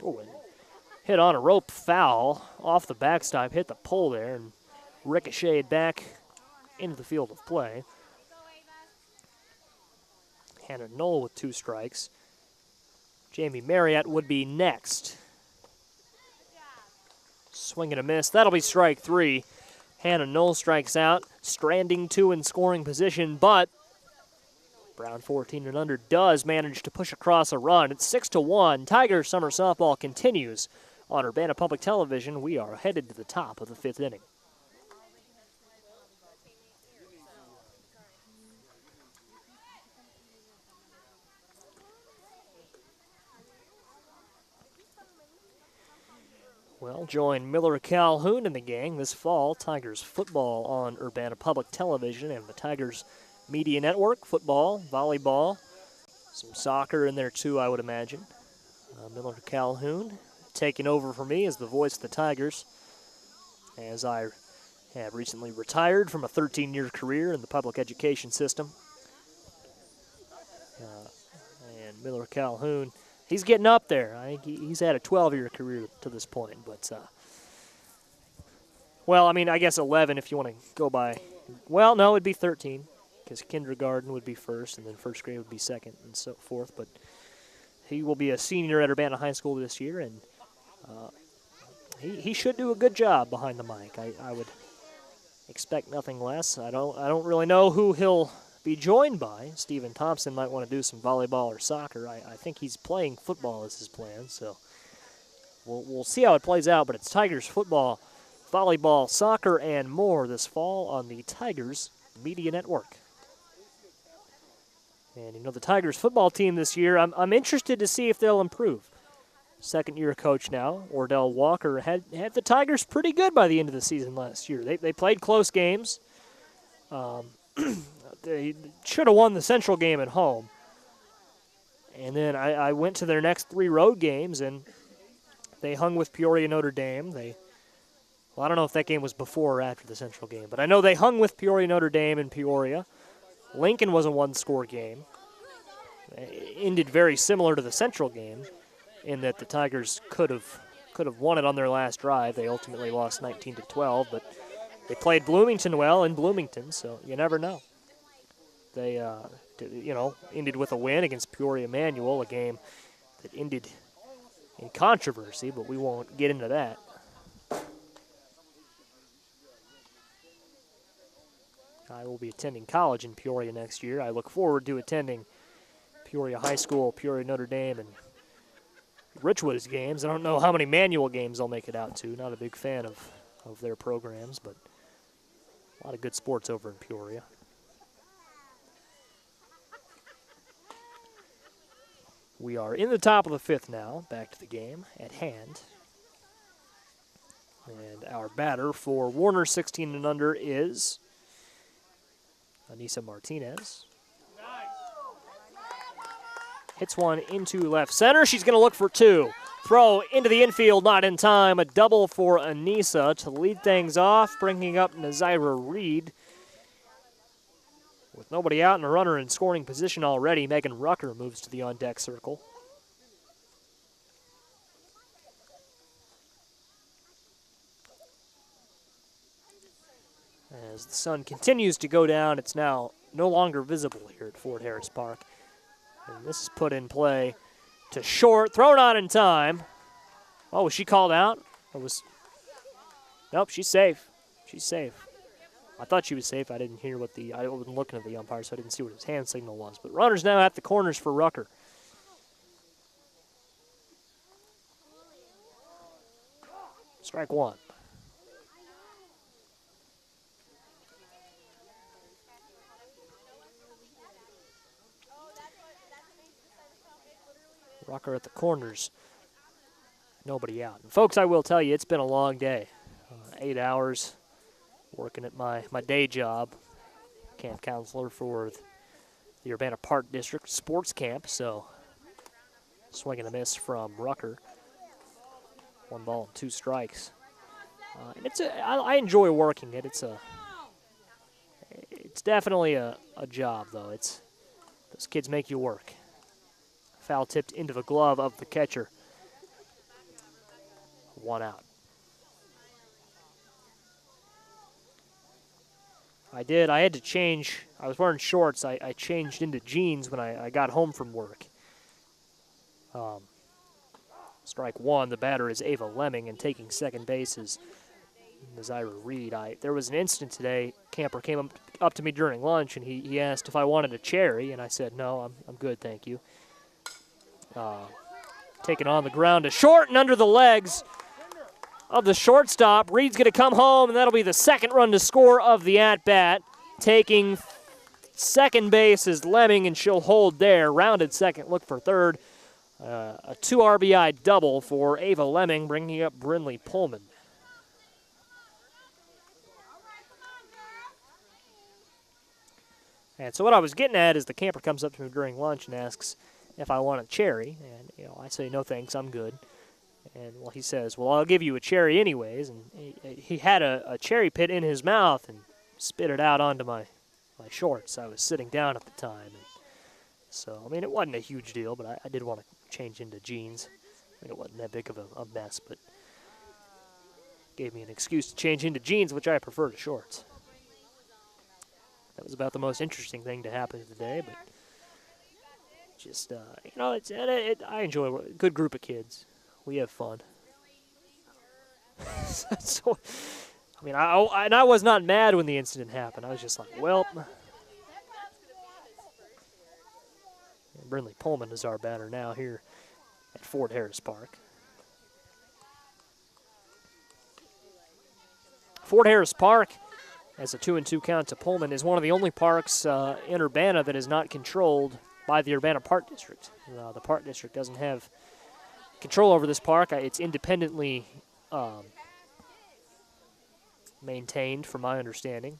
Oh, and hit on a rope foul off the backstop, hit the pole there, and ricocheted back into the field of play. Hannah Knoll with 2 strikes. Jamie Marriott would be next. Swing and a miss. That'll be strike 3. Hannah Knoll strikes out, stranding 2 in scoring position, but Brown 14 and under does manage to push across a run. It's 6-1. Tigers summer softball continues on Urbana Public Television. We are headed to the top of the 5th inning. Well, join Miller Calhoun and the gang this fall. Tigers football on Urbana Public Television and the Tigers Media Network. Football, volleyball, some soccer in there too, I would imagine. Miller Calhoun taking over for me as the voice of the Tigers, as I have recently retired from a 13-year career in the public education system. And Miller Calhoun, he's getting up there. I think he's had a 12-year career to this point. But, well, I mean, I guess 11 if you want to go by. Well, no, it'd be 13 because kindergarten would be first and then first grade would be second and so forth. But he will be a senior at Urbana High School this year, and he should do a good job behind the mic. I would expect nothing less. I don't really know who he'll be joined by. Stephen Thompson might want to do some volleyball or soccer. I think he's playing football as his plan, so we'll see how it plays out. But it's Tigers football, volleyball, soccer, and more this fall on the Tigers Media Network. And you know, the Tigers football team this year, I'm interested to see if they'll improve. Second-year coach now, Ordell Walker, had the Tigers pretty good by the end of the season last year. They played close games. They should have won the Central game at home. And then I went to their next 3 road games, and they hung with Peoria Notre Dame. Well, I don't know if that game was before or after the Central game, but I know they hung with Peoria Notre Dame in Peoria. Lincoln was a 1-score game. It ended very similar to the Central game in that the Tigers could have won it on their last drive. They ultimately lost 19-12, but they played Bloomington well in Bloomington, so you never know. They, ended with a win against Peoria Manual, a game that ended in controversy, but we won't get into that. I will be attending college in Peoria next year. I look forward to attending Peoria High School, Peoria Notre Dame, and Richwood's games. I don't know how many Manual games I'll make it out to. Not a big fan of their programs, but a lot of good sports over in Peoria. We are in the top of the 5th now, back to the game at hand. And our batter for Warner 16 and under is Anissa Martinez. Hits one into left center. She's going to look for 2. Throw into the infield, not in time. A double for Anissa to lead things off, bringing up Nazira Reed With nobody out and a runner in scoring position already, Megan Rucker moves to the on-deck circle. As the sun continues to go down, it's now no longer visible here at Fort Harris Park. And this is put in play to short, thrown out in time. Oh, was she called out? Nope, she's safe. She's safe. I thought she was safe. I didn't hear I wasn't looking at the umpire, so I didn't see what his hand signal was. But runners now at the corners for Rucker. Strike one. Rucker at the corners. Nobody out. And folks, I will tell you, it's been a long day. 8 hours working at my day job, camp counselor for the Urbana Park District Sports Camp. So, swing and a miss from Rucker. 1 ball and 2 strikes. And I enjoy working it. It's definitely a job, though. Those kids make you work. Foul tipped into the glove of the catcher. 1 out. I had to change. I was wearing shorts. I changed into jeans when I got home from work. Strike one. The batter is Ava Lemming, and taking second base is Zyra Reed. There was an incident today. Camper came up to me during lunch, and he asked if I wanted a cherry, and I said, no, I'm good, thank you. Taken on the ground to short and under the legs of the shortstop. Reed's going to come home, and that'll be the second run to score of the at-bat. Taking second base is Lemming, and she'll hold there. Rounded second, look for third. A 2 RBI double for Ava Lemming, bringing up Brinley Pullman. And so what I was getting at is the camper comes up to me during lunch and asks if I want a cherry, and I say no thanks, I'm good. And he says, well, I'll give you a cherry anyways. And he had a cherry pit in his mouth and spit it out onto my shorts. I was sitting down at the time. And so, it wasn't a huge deal, but I did want to change into jeans. It wasn't that big of a mess, but gave me an excuse to change into jeans, which I prefer to shorts. That was about the most interesting thing to happen today, but just, I enjoy a good group of kids. We have fun. So, I was not mad when the incident happened. I was just like, well. And Brinley Pullman is our batter now here at Fort Harris Park. Fort Harris Park, as a 2-2 count to Pullman, is one of the only parks in Urbana that is not controlled by the Urbana Park District. The Park District doesn't have control over this park. It's independently maintained, from my understanding.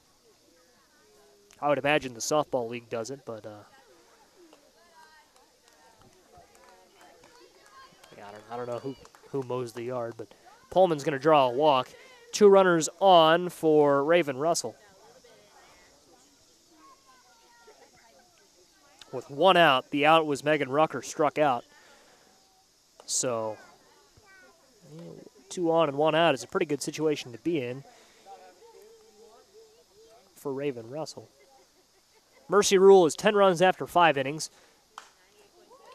I would imagine the softball league does it, but I don't know who mows the yard. But Pullman's going to draw a walk. 2 runners on for Raven Russell. With 1 out, the out was Megan Rucker, struck out. So 2 on and 1 out is a pretty good situation to be in for Raven Russell. Mercy rule is 10 runs after 5 innings.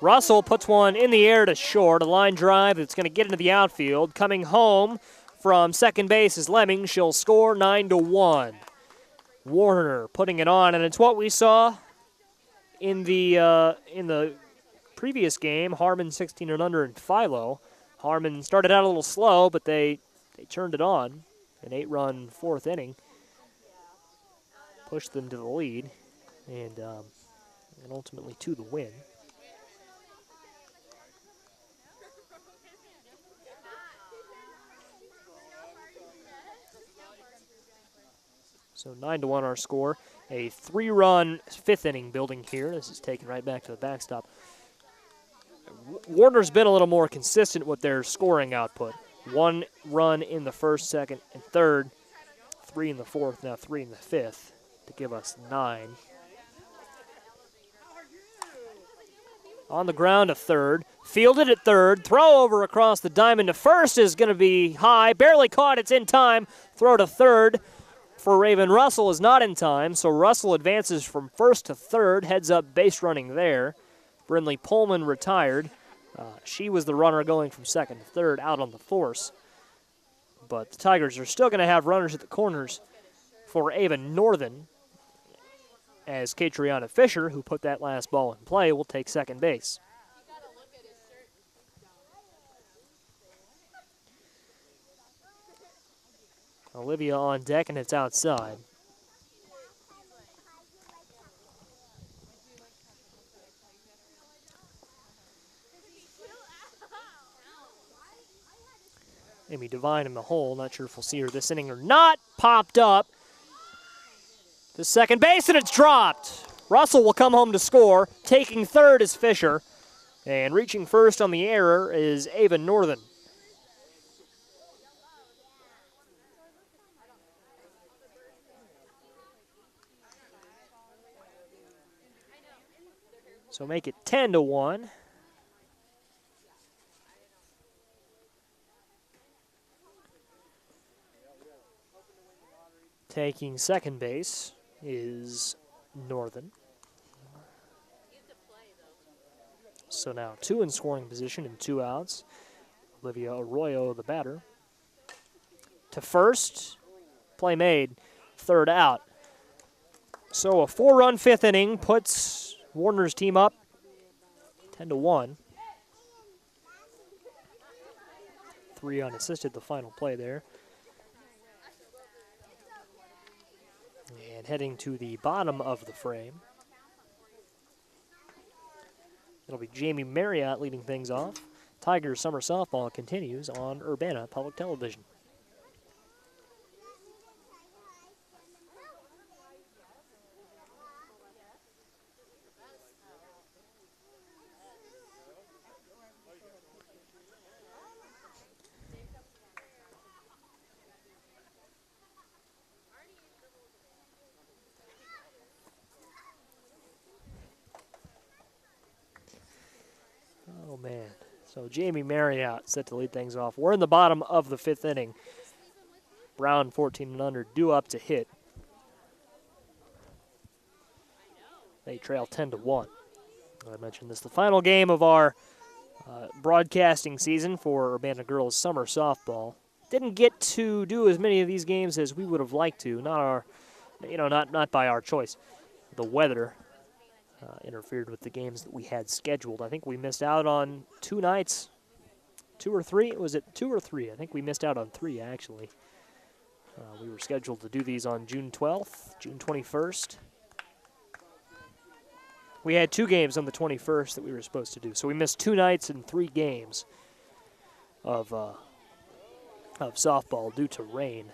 Russell puts one in the air to short, a line drive that's going to get into the outfield. Coming home from second base is Lemming. She'll score 9-1. Warner putting it on, and it's what we saw in the previous game. Harmon 16 and under and Philo. Harmon started out a little slow, but they turned it on. An 8-run 4th inning pushed them to the lead, and ultimately to the win. So 9-1 our score. A 3-run 5th inning building here. This is taken right back to the backstop. Warner's been a little more consistent with their scoring output. 1 run in the 1st, 2nd, and 3rd. 3 in the 4th, now 3 in the 5th to give us 9. On the ground to third. Fielded at third. Throw over across the diamond to first is going to be high. Barely caught. It's in time. Throw to third for Raven Russell is not in time, so Russell advances from first to third. Heads up base running there. Brinley Pullman retired. She was the runner going from second to third out on the force. But the Tigers are still going to have runners at the corners for Avon Northern, as Catriona Fisher, who put that last ball in play, will take second base. Olivia on deck, and it's outside. Amy Devine in the hole. Not sure if we'll see her this inning or not. Popped up to second base, and it's dropped. Russell will come home to score. Taking third is Fisher. And reaching first on the error is Avon Northern. So make it 10-1. Taking second base is Northern. So now 2 in scoring position and 2 outs. Olivia Arroyo, the batter. To first, play made, third out. So a 4-run 5th inning puts Warner's team up 10-1. 3 unassisted, the final play there. And heading to the bottom of the frame, it'll be Jamie Marriott leading things off. Tigers summer softball continues on Urbana Public Television. Oh, man. So Jamie Marriott set to lead things off. We're in the bottom of the 5th inning. Brown 14 and under due up to hit. They trail 10-1. I mentioned this, the final game of our broadcasting season for Urbana Girls Summer Softball. Didn't get to do as many of these games as we would have liked to. Not by our choice. The weather interfered with the games that we had scheduled. I think we missed out on 2 nights, 2 or 3. Was it 2 or 3? I think we missed out on 3, actually. We were scheduled to do these on June 12th, June 21st. We had 2 games on the 21st that we were supposed to do. So we missed 2 nights and 3 games of softball due to rain.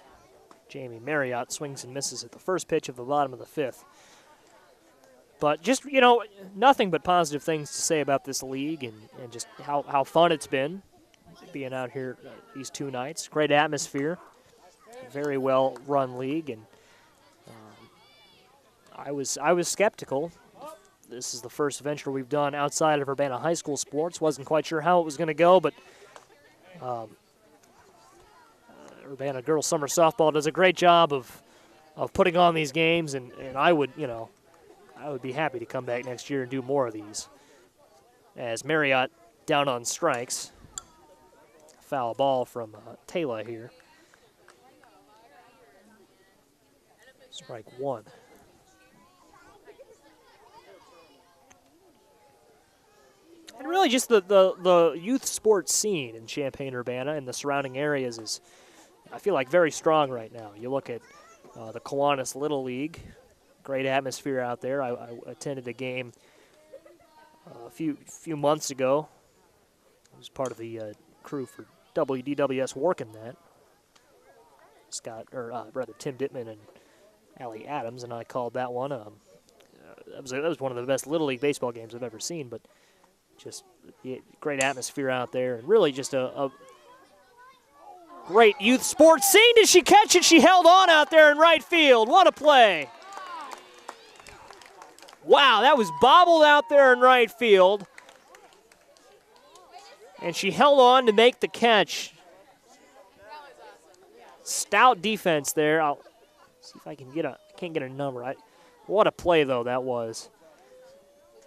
Jamie Marriott swings and misses at the first pitch of the bottom of the 5th. But just, nothing but positive things to say about this league and just how fun it's been being out here these 2 nights. Great atmosphere, very well-run league, and I was skeptical. This is the first venture we've done outside of Urbana High School sports. Wasn't quite sure how it was going to go, but Urbana Girls Summer Softball does a great job of putting on these games, and I would be happy to come back next year and do more of these. As Marriott down on strikes. Foul ball from Taylor here. Strike 1. And really just the youth sports scene in Champaign-Urbana and the surrounding areas is, I feel like, very strong right now. You look at the Kiwanis Little League. Great atmosphere out there. I attended a game a few months ago. I was part of the crew for WDWS Working That. Tim Dittman and Allie Adams, and I called that one. That was one of the best Little League baseball games I've ever seen, but just great atmosphere out there, and really just a great youth sports scene. Did she catch it? She held on out there in right field. What a play. Wow, that was bobbled out there in right field. And she held on to make the catch. Stout defense there. I'll see if I can can't get a number. What a play, though, that was.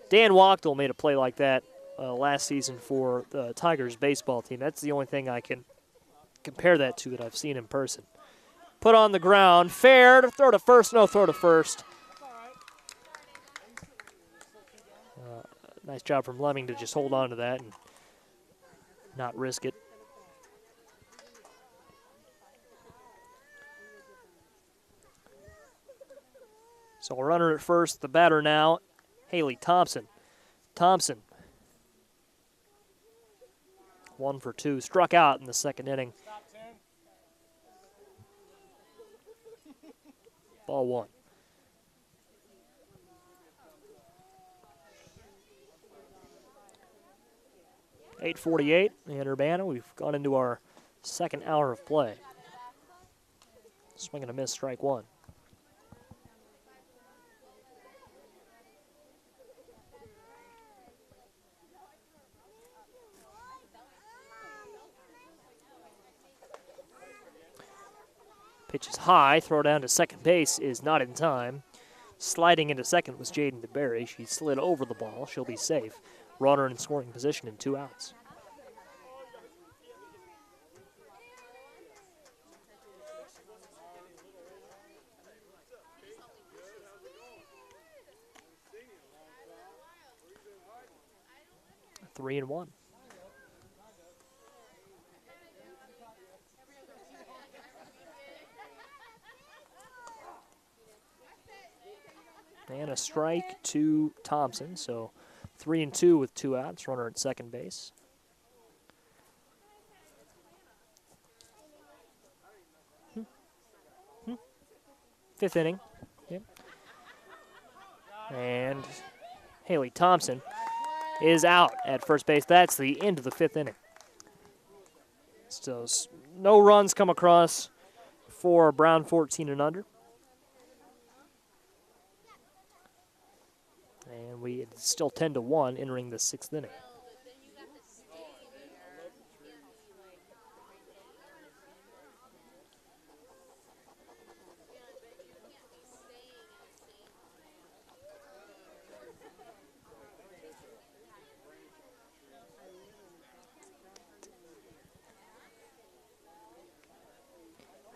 Dan Wachtel made a play like that last season for the Tigers baseball team. That's the only thing I can compare that to that I've seen in person. Put on the ground. Fair to throw to first. No, throw to first. Nice job from Lemming to just hold on to that and not risk it. So a runner at first. The batter now, Haley Thompson. Thompson, 1 for 2, struck out in the second inning. Ball 1. .848 in Urbana. We've gone into our second hour of play. Swing and a miss, strike 1. Pitch is high. Throw down to second base is not in time. Sliding into second was Jaden DeBerry. She slid over the ball. She'll be safe. Runner in scoring position and 2 outs. Three and 1. And a strike to Thompson, so 3 and 2 with 2 outs. Runner at second base. Fifth inning. Yep. And Haley Thompson is out at first base. That's the end of the 5th inning. So no runs come across for Brown 14 and under. And it's still 10-1 entering the 6th inning.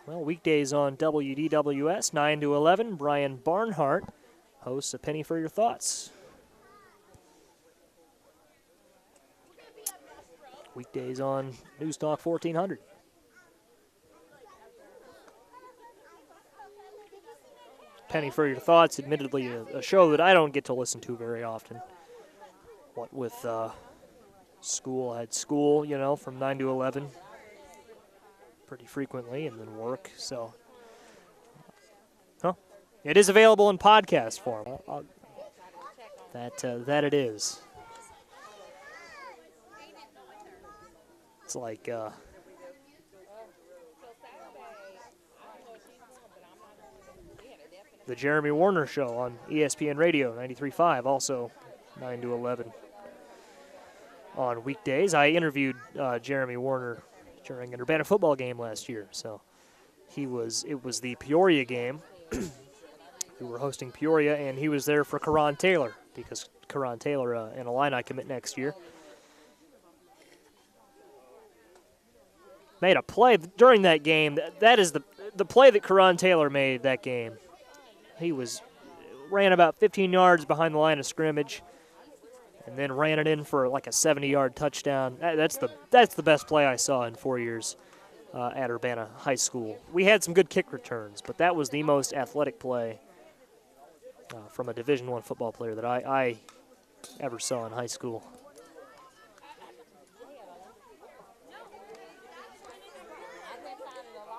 Well, weekdays on WDWS, 9 to 11, Brian Barnhart hosts A Penny for Your Thoughts. Weekdays on News Talk 1400. Penny for Your Thoughts, admittedly a show that I don't get to listen to very often. What with school, I had school, from 9 to 11 pretty frequently, and then work, so. It is available in podcast form. That it is. It's like the Jeremy Warner Show on ESPN Radio 93.5, also 9 to 11 on weekdays. I interviewed Jeremy Warner during an Urbana football game last year, so it was the Peoria game. We were hosting Peoria, and he was there for Karan Taylor, because Karan Taylor, an Illini commit next year, made a play during that game. That is the play that Karan Taylor made that game. He ran about 15 yards behind the line of scrimmage, and then ran it in for like a 70-yard touchdown. That's the best play I saw in 4 years at Urbana High School. We had some good kick returns, but that was the most athletic play from a Division I football player that I ever saw in high school.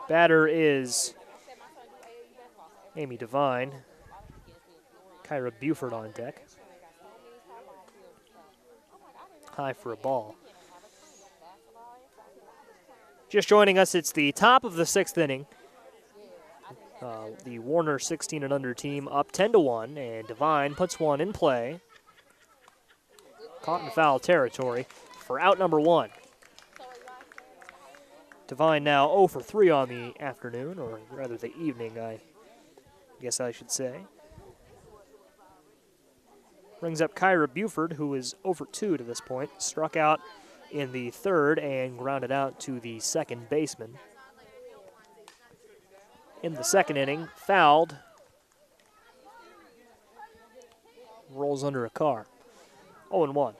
Batter is Amy Devine. Kyra Buford on deck. High for a ball. Just joining us, it's the top of the 6th inning. The Warner 16 and under team up 10-1, and Devine puts one in play. Caught in foul territory for out number 1. Devine now 0 for 3 on the afternoon, or rather the evening, I guess I should say. Brings up Kyra Buford, who is 0 for 2 to this point. Struck out in the third and grounded out to the second baseman. In the second inning, fouled. Rolls under a car. 0-1.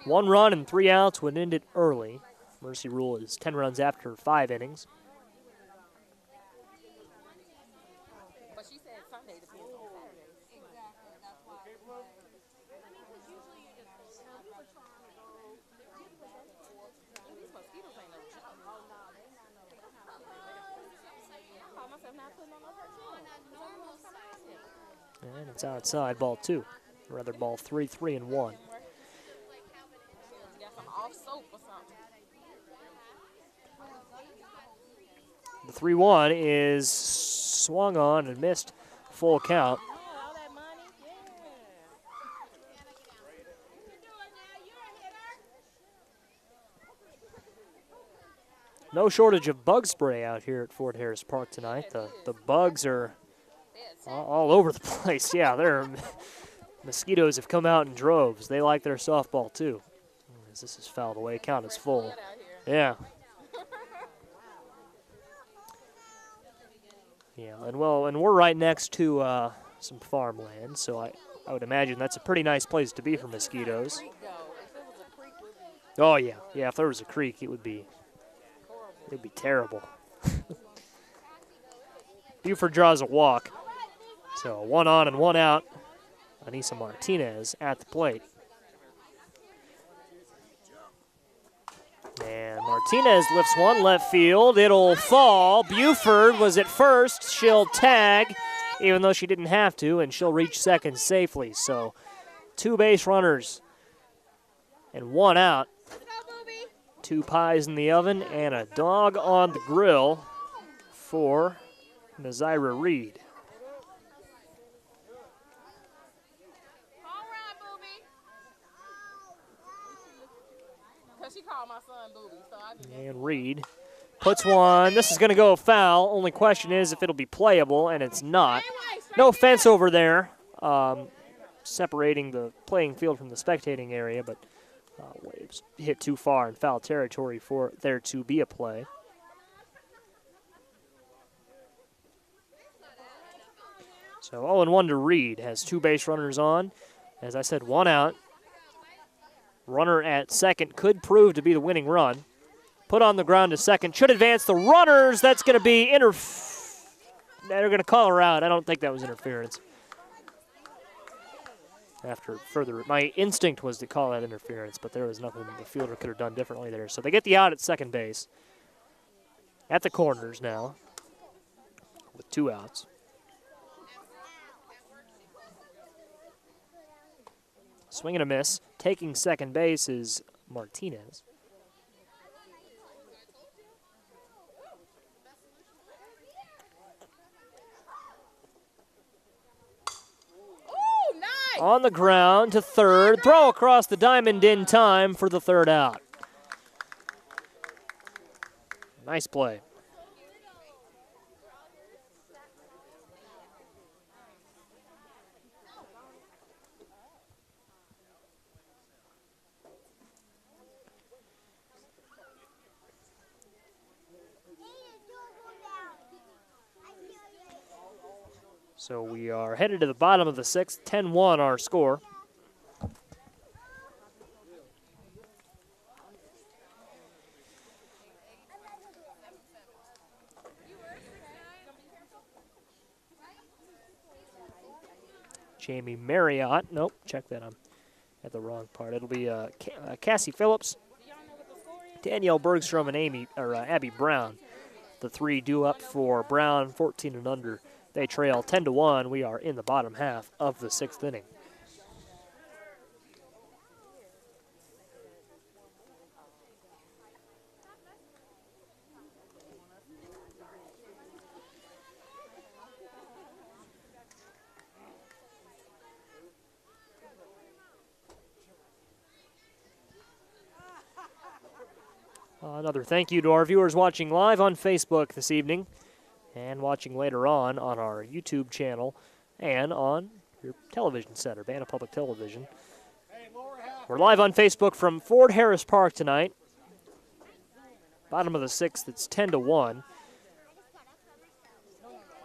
One run and 3 outs would end it early. Mercy rule is 10 runs after 5 innings. But she said Sunday depends on Saturday. Exactly, that's why. These mosquitoes ain't no joke. Oh, no, they not no joke. I call myself not putting on no perfume. And it's outside, ball 2. Or rather, ball 3, 3-1. Got some off soap or something. The 3-1 is swung on and missed, full count. All that money, No shortage of bug spray out here at Fort Harris Park tonight. The bugs are all over the place. Yeah, mosquitoes have come out in droves. They like their softball too. As this is fouled away, count is full. Yeah. Yeah, and we're right next to some farmland, so I would imagine that's a pretty nice place to be for mosquitoes. Oh yeah, if there was a creek, it would be terrible. Buford draws a walk, so 1 on and 1 out. Anissa Martinez at the plate. And Martinez lifts one left field. It'll fall. Buford was at first. She'll tag, even though she didn't have to, and she'll reach second safely. So 2 base runners and 1 out. 2 pies in the oven and a dog on the grill for Nazira Reed. She called my son Booby, so I do. And Reed puts one. This is going to go foul. Only question is if it'll be playable, and it's not. No fence over there separating the playing field from the spectating area, but waves hit too far in foul territory for there to be a play. So 0-1 to Reed. Has 2 base runners on. As I said, 1 out. Runner at second could prove to be the winning run. Put on the ground to second. Should advance the runners. That's going to be they're going to call her out. I don't think that was interference. After further, my instinct was to call that interference, but there was nothing the fielder could have done differently there. So they get the out at second base. At the corners now with 2 outs. Swing and a miss. Taking second base is Martinez. Ooh, nice. On the ground to third. Throw across the diamond in time for the 3rd out. Nice play. So we are headed to the bottom of the 6th, 10-1 our score. Jamie Marriott, nope, check that, I'm at the wrong part. It'll be Cassie Phillips, Danielle Bergstrom, and Abby Brown. The 3 due up for Brown, 14 and under. They trail 10-1. We are in the bottom half of the 6th inning. Another thank you to our viewers watching live on Facebook this evening and watching later on our YouTube channel and on your television set, Urbana Public Television. We're live on Facebook from Ford Harris Park tonight. Bottom of the sixth, it's 10-1.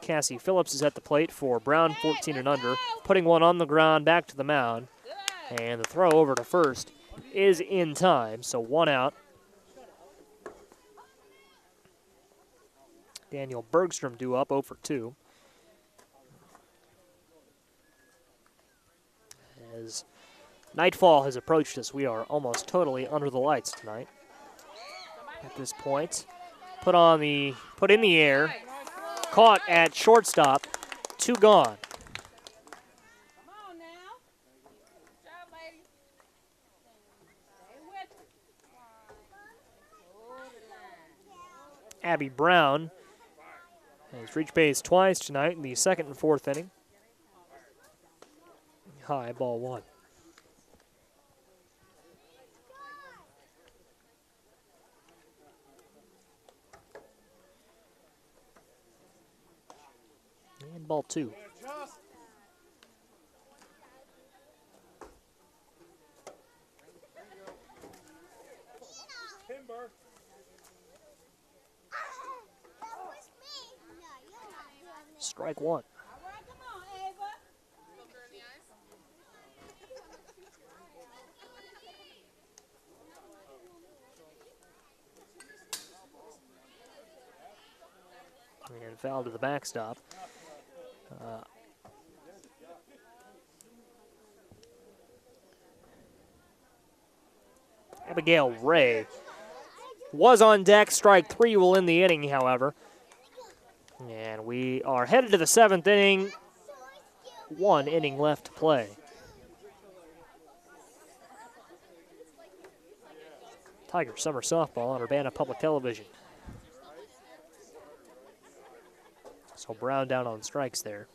Cassie Phillips is at the plate for Brown, 14 and under, putting one on the ground back to the mound. And the throw over to first is in time, so one out. Daniel Bergstrom due up 0 for 2. As nightfall has approached us, we are almost totally under the lights tonight. At this point, put in the air, caught at shortstop, 2 gone. Abby Brown has reached base twice tonight in the second and fourth inning. High, ball 1. And ball 2. Strike 1. And foul to the backstop. Abigail Ray was on deck. Strike 3 will end the inning, however. And we are headed to the 7th inning. 1 inning left to play. Tiger Summer Softball on Urbana Public Television. So Brown down on strikes there.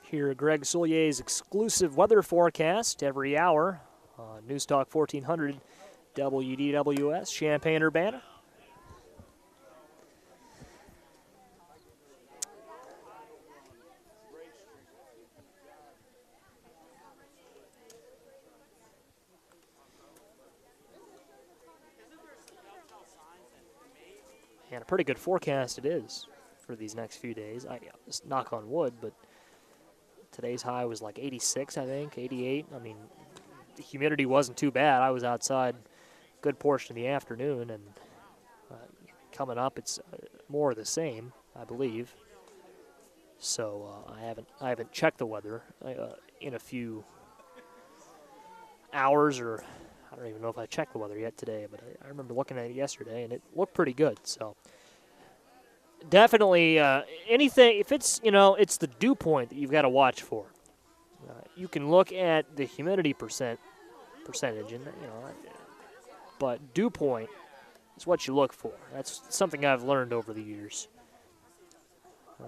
Here, Greg Soulier's exclusive weather forecast every hour on News Talk 1400 WDWS, Champaign-Urbana. And a pretty good forecast it is for these next few days. I just knock on wood, but today's high was like 86, I think, 88. I mean, the humidity wasn't too bad. I was outside a good portion of the afternoon, and coming up, it's more of the same, I believe. So I haven't checked the weather in a few hours, or I don't even know if I checked the weather yet today, but I remember looking at it yesterday, and it looked pretty good. So definitely anything, if it's, it's the dew point that you've got to watch for. You can look at the humidity percentage, and but dew point is what you look for. That's something I've learned over the years. You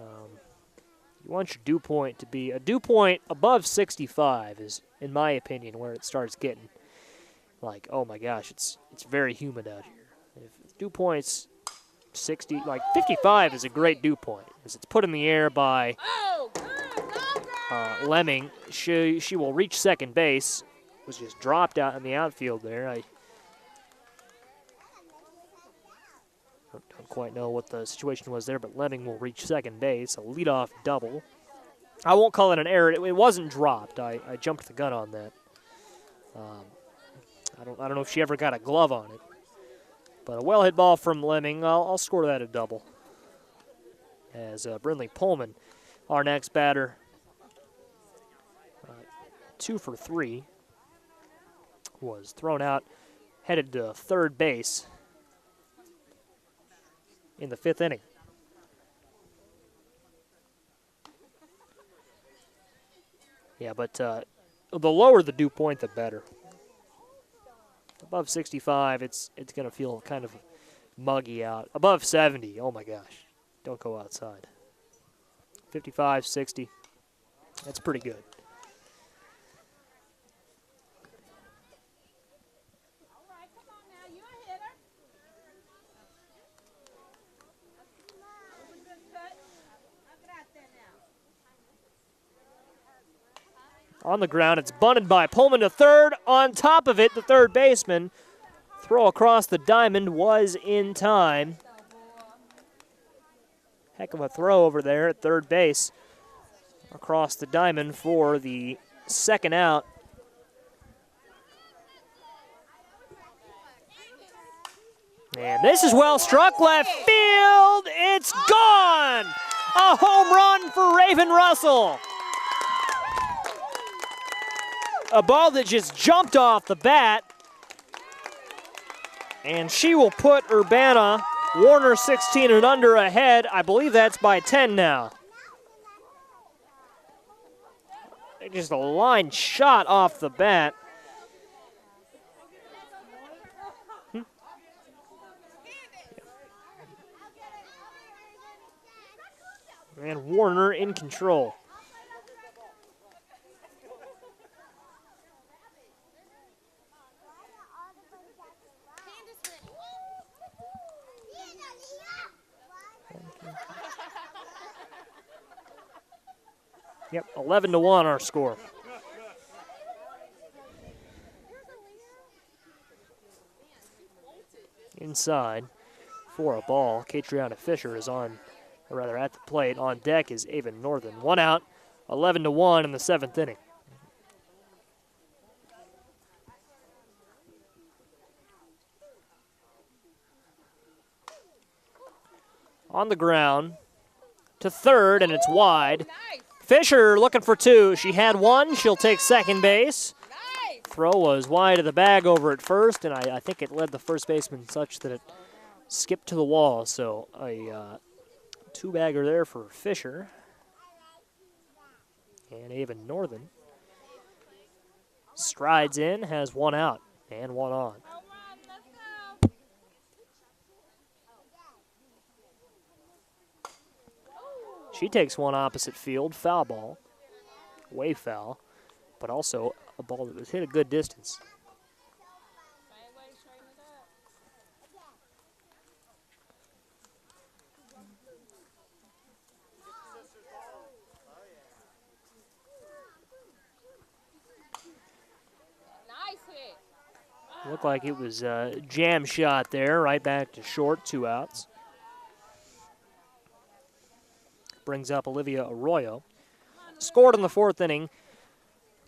want your dew point to be, a dew point above 65 is, in my opinion, where it starts getting like, oh my gosh, it's very humid out here. If dew point's 60, like 55 is a great dew point, because it's put in the air by Lemming. She will reach second base. Was just dropped out in the outfield there. I don't quite know what the situation was there, but Lemming will reach second base, a leadoff double. I won't call it an error. It wasn't dropped. I jumped the gun on that. I don't know if she ever got a glove on it. But a well-hit ball from Lemming. I'll score that a double. As Brindley Pullman, our next batter, 2 for 3, was thrown out, headed to third base in the 5th inning. Yeah, but the lower the dew point, the better. Above 65, it's going to feel kind of muggy out. Above 70, oh my gosh, don't go outside. 55, 60, that's pretty good. On the ground, it's bunted by Pullman to third. On top of it, the third baseman. Throw across the diamond was in time. Heck of a throw over there at third base. Across the diamond for the second out. And this is well struck left field. It's gone! A home run for Raven Russell. A ball that just jumped off the bat. And she will put Urbana, Warner 16 and under ahead. I believe that's by 10 now. Just a line shot off the bat. And Warner in control. Yep, 11-1 our score. Inside for a ball, Catriona Fisher is on, or rather at the plate. On deck is Avon Northern. One out, 11-1 in the seventh inning. On the ground to third, and it's wide. Fisher looking for two. She had one. She'll take second base. Throw was wide of the bag over at first, and I think it led the first baseman such that it skipped to the wall. So a two-bagger there for Fisher. And Avon Northern strides in, has one out and one on. She takes one opposite field, foul ball, way foul, but also a ball that was hit a good distance. Looked like it was a jam shot there, right back to short, 2 outs. Brings up Olivia Arroyo. Scored in the fourth inning.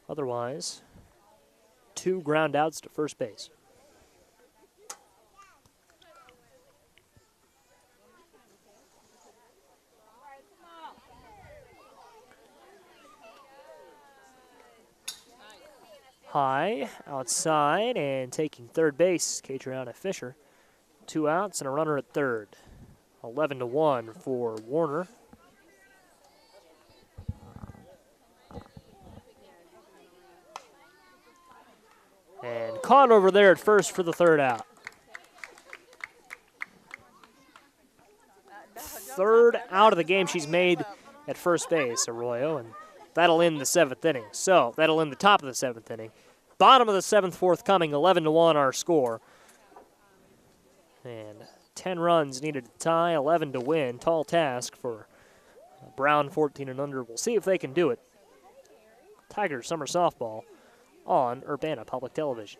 Otherwise, 2 ground outs to first base. High, outside, and taking third base, Catriona Fisher. 2 outs and a runner at third. 11-1 for Warner. And caught over there at first for the third out. Third out of the game she's made at first base, Arroyo, and that'll end the seventh inning. So that'll end the top of the seventh inning. Bottom of the seventh forthcoming, 11-1 our score. And 10 runs needed to tie, 11 to win. Tall task for Brown, 14 and under. We'll see if they can do it. Tigers Summer Softball on Urbana Public Television.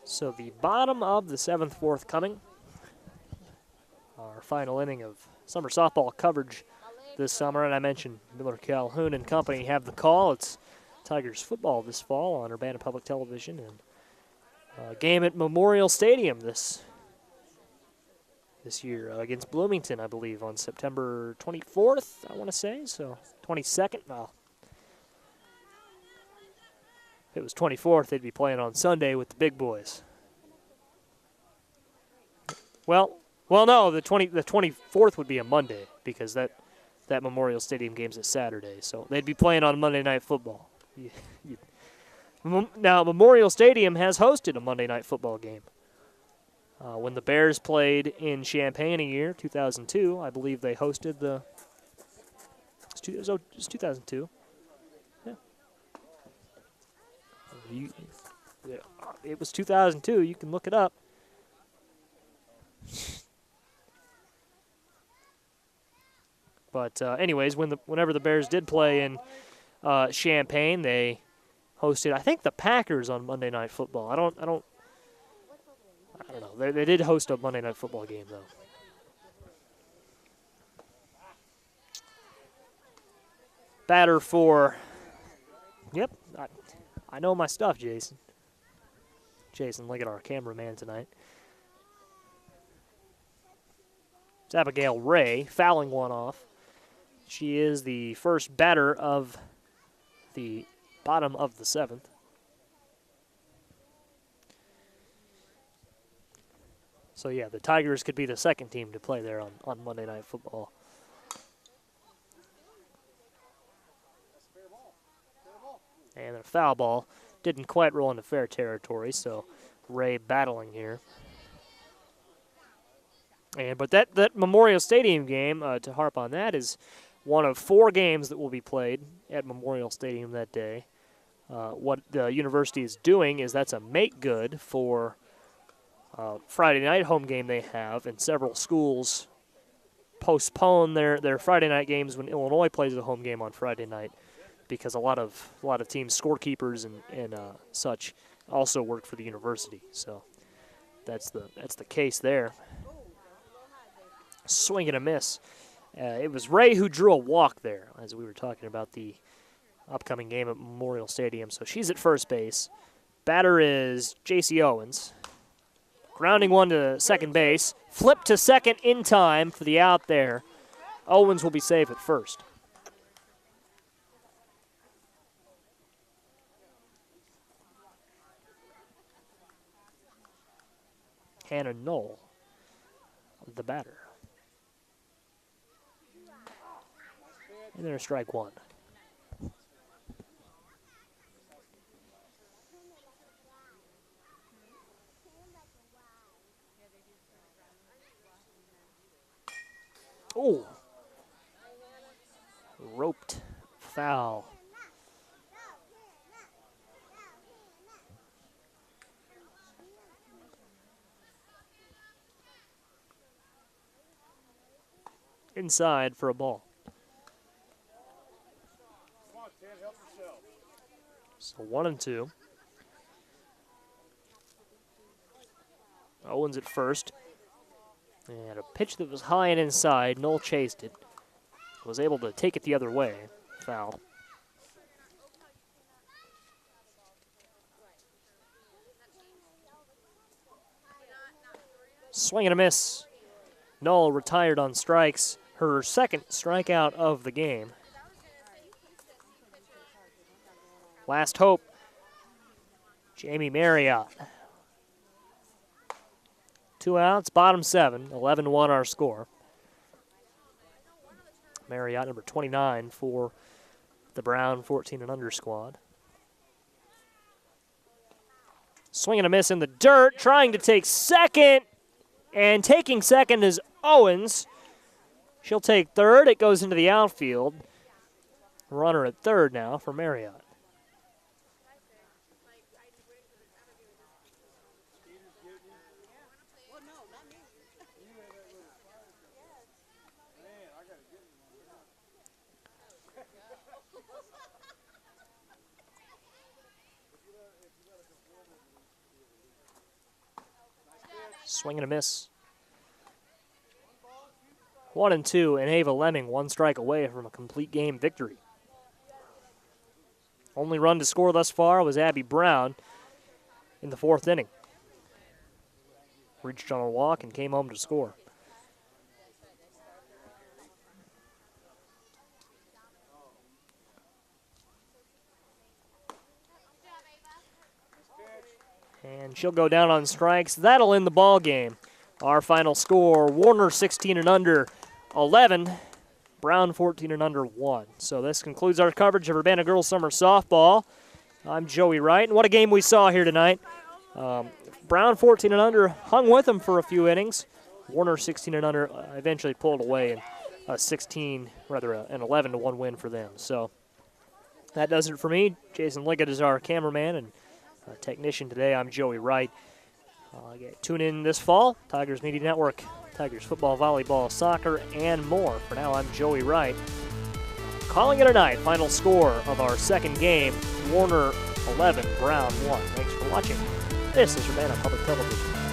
So the bottom of the seventh forthcoming. Our final inning of summer softball coverage this summer, and I mentioned Miller Calhoun and company have the call. It's Tigers football this fall on Urbana Public Television, and a game at Memorial Stadium this year against Bloomington, I believe, on September 24th, I want to say, so 22nd. Well, if it was 24th, they'd be playing on Sunday with the big boys. Well, no, the 24th would be a Monday because that Memorial Stadium game's a Saturday, so they'd be playing on Monday Night Football. Now, Memorial Stadium has hosted a Monday Night Football game. When the Bears played in Champaign a year, 2002, I believe they hosted the. It was 2002. Yeah. It was 2002. You can look it up. But anyways, whenever the Bears did play in Champaign, they hosted, I think, the Packers on Monday Night Football. I don't know. They did host a Monday Night Football game though. Batter for. Yep, I know my stuff, Jason. Jason, look at our cameraman tonight. It's Abigail Ray fouling one off. She is the first batter of the bottom of the 7th. So, yeah, the Tigers could be the second team to play there on Monday Night Football. And a foul ball. Didn't quite roll into fair territory, so Ray battling here. But that Memorial Stadium game, to harp on that, is one of 4 games that will be played at Memorial Stadium that day. What the university is doing is that's a make good for Friday night home game they have, and several schools postpone their Friday night games when Illinois plays a home game on Friday night because a lot of teams, scorekeepers and such, also work for the university. So that's the case there. Swing and a miss. It was Ray who drew a walk there, as we were talking about the upcoming game at Memorial Stadium. So she's at first base. Batter is J.C. Owens. Grounding one to second base. Flip to second in time for the out there. Owens will be safe at first. Hannah Knoll, the batter. And there's strike one. Oh, roped foul. Inside for a ball. So 1-2. Owens at first. And a pitch that was high and inside. Knoll chased it. Was able to take it the other way. Foul. Swing and a miss. Knoll retired on strikes. Her second strikeout of the game. Last hope. Jamie Marriott. 2 outs, bottom 7, 11-1 our score. Marriott, number 29 for the Brown 14 and under squad. Swing and a miss in the dirt, trying to take second. And taking second is Owens. She'll take third. It goes into the outfield. Runner at third now for Marriott. Swing and a miss. 1-2, and Ava Lemming 1 strike away from a complete game victory. Only run to score thus far was Abby Brown in the 4th inning. Reached on a walk and came home to score. And she'll go down on strikes. That'll end the ball game. Our final score, Warner 16 and under 11, Brown 14 and under 1. So this concludes our coverage of Urbana Girls Summer Softball. I'm Joey Wright, and what a game we saw here tonight. Brown 14 and under hung with them for a few innings. Warner 16 and under eventually pulled away in an 11-1 win for them. So that does it for me. Jason Liggett is our cameraman and technician today. I'm Joey Wright. Tune in this fall, Tigers Media Network, Tigers football, volleyball, soccer, and more. For now, I'm Joey Wright. Calling it a night. Final score of our second game, Warner 11, Brown 1. Thanks for watching. This is Urbana Public Television.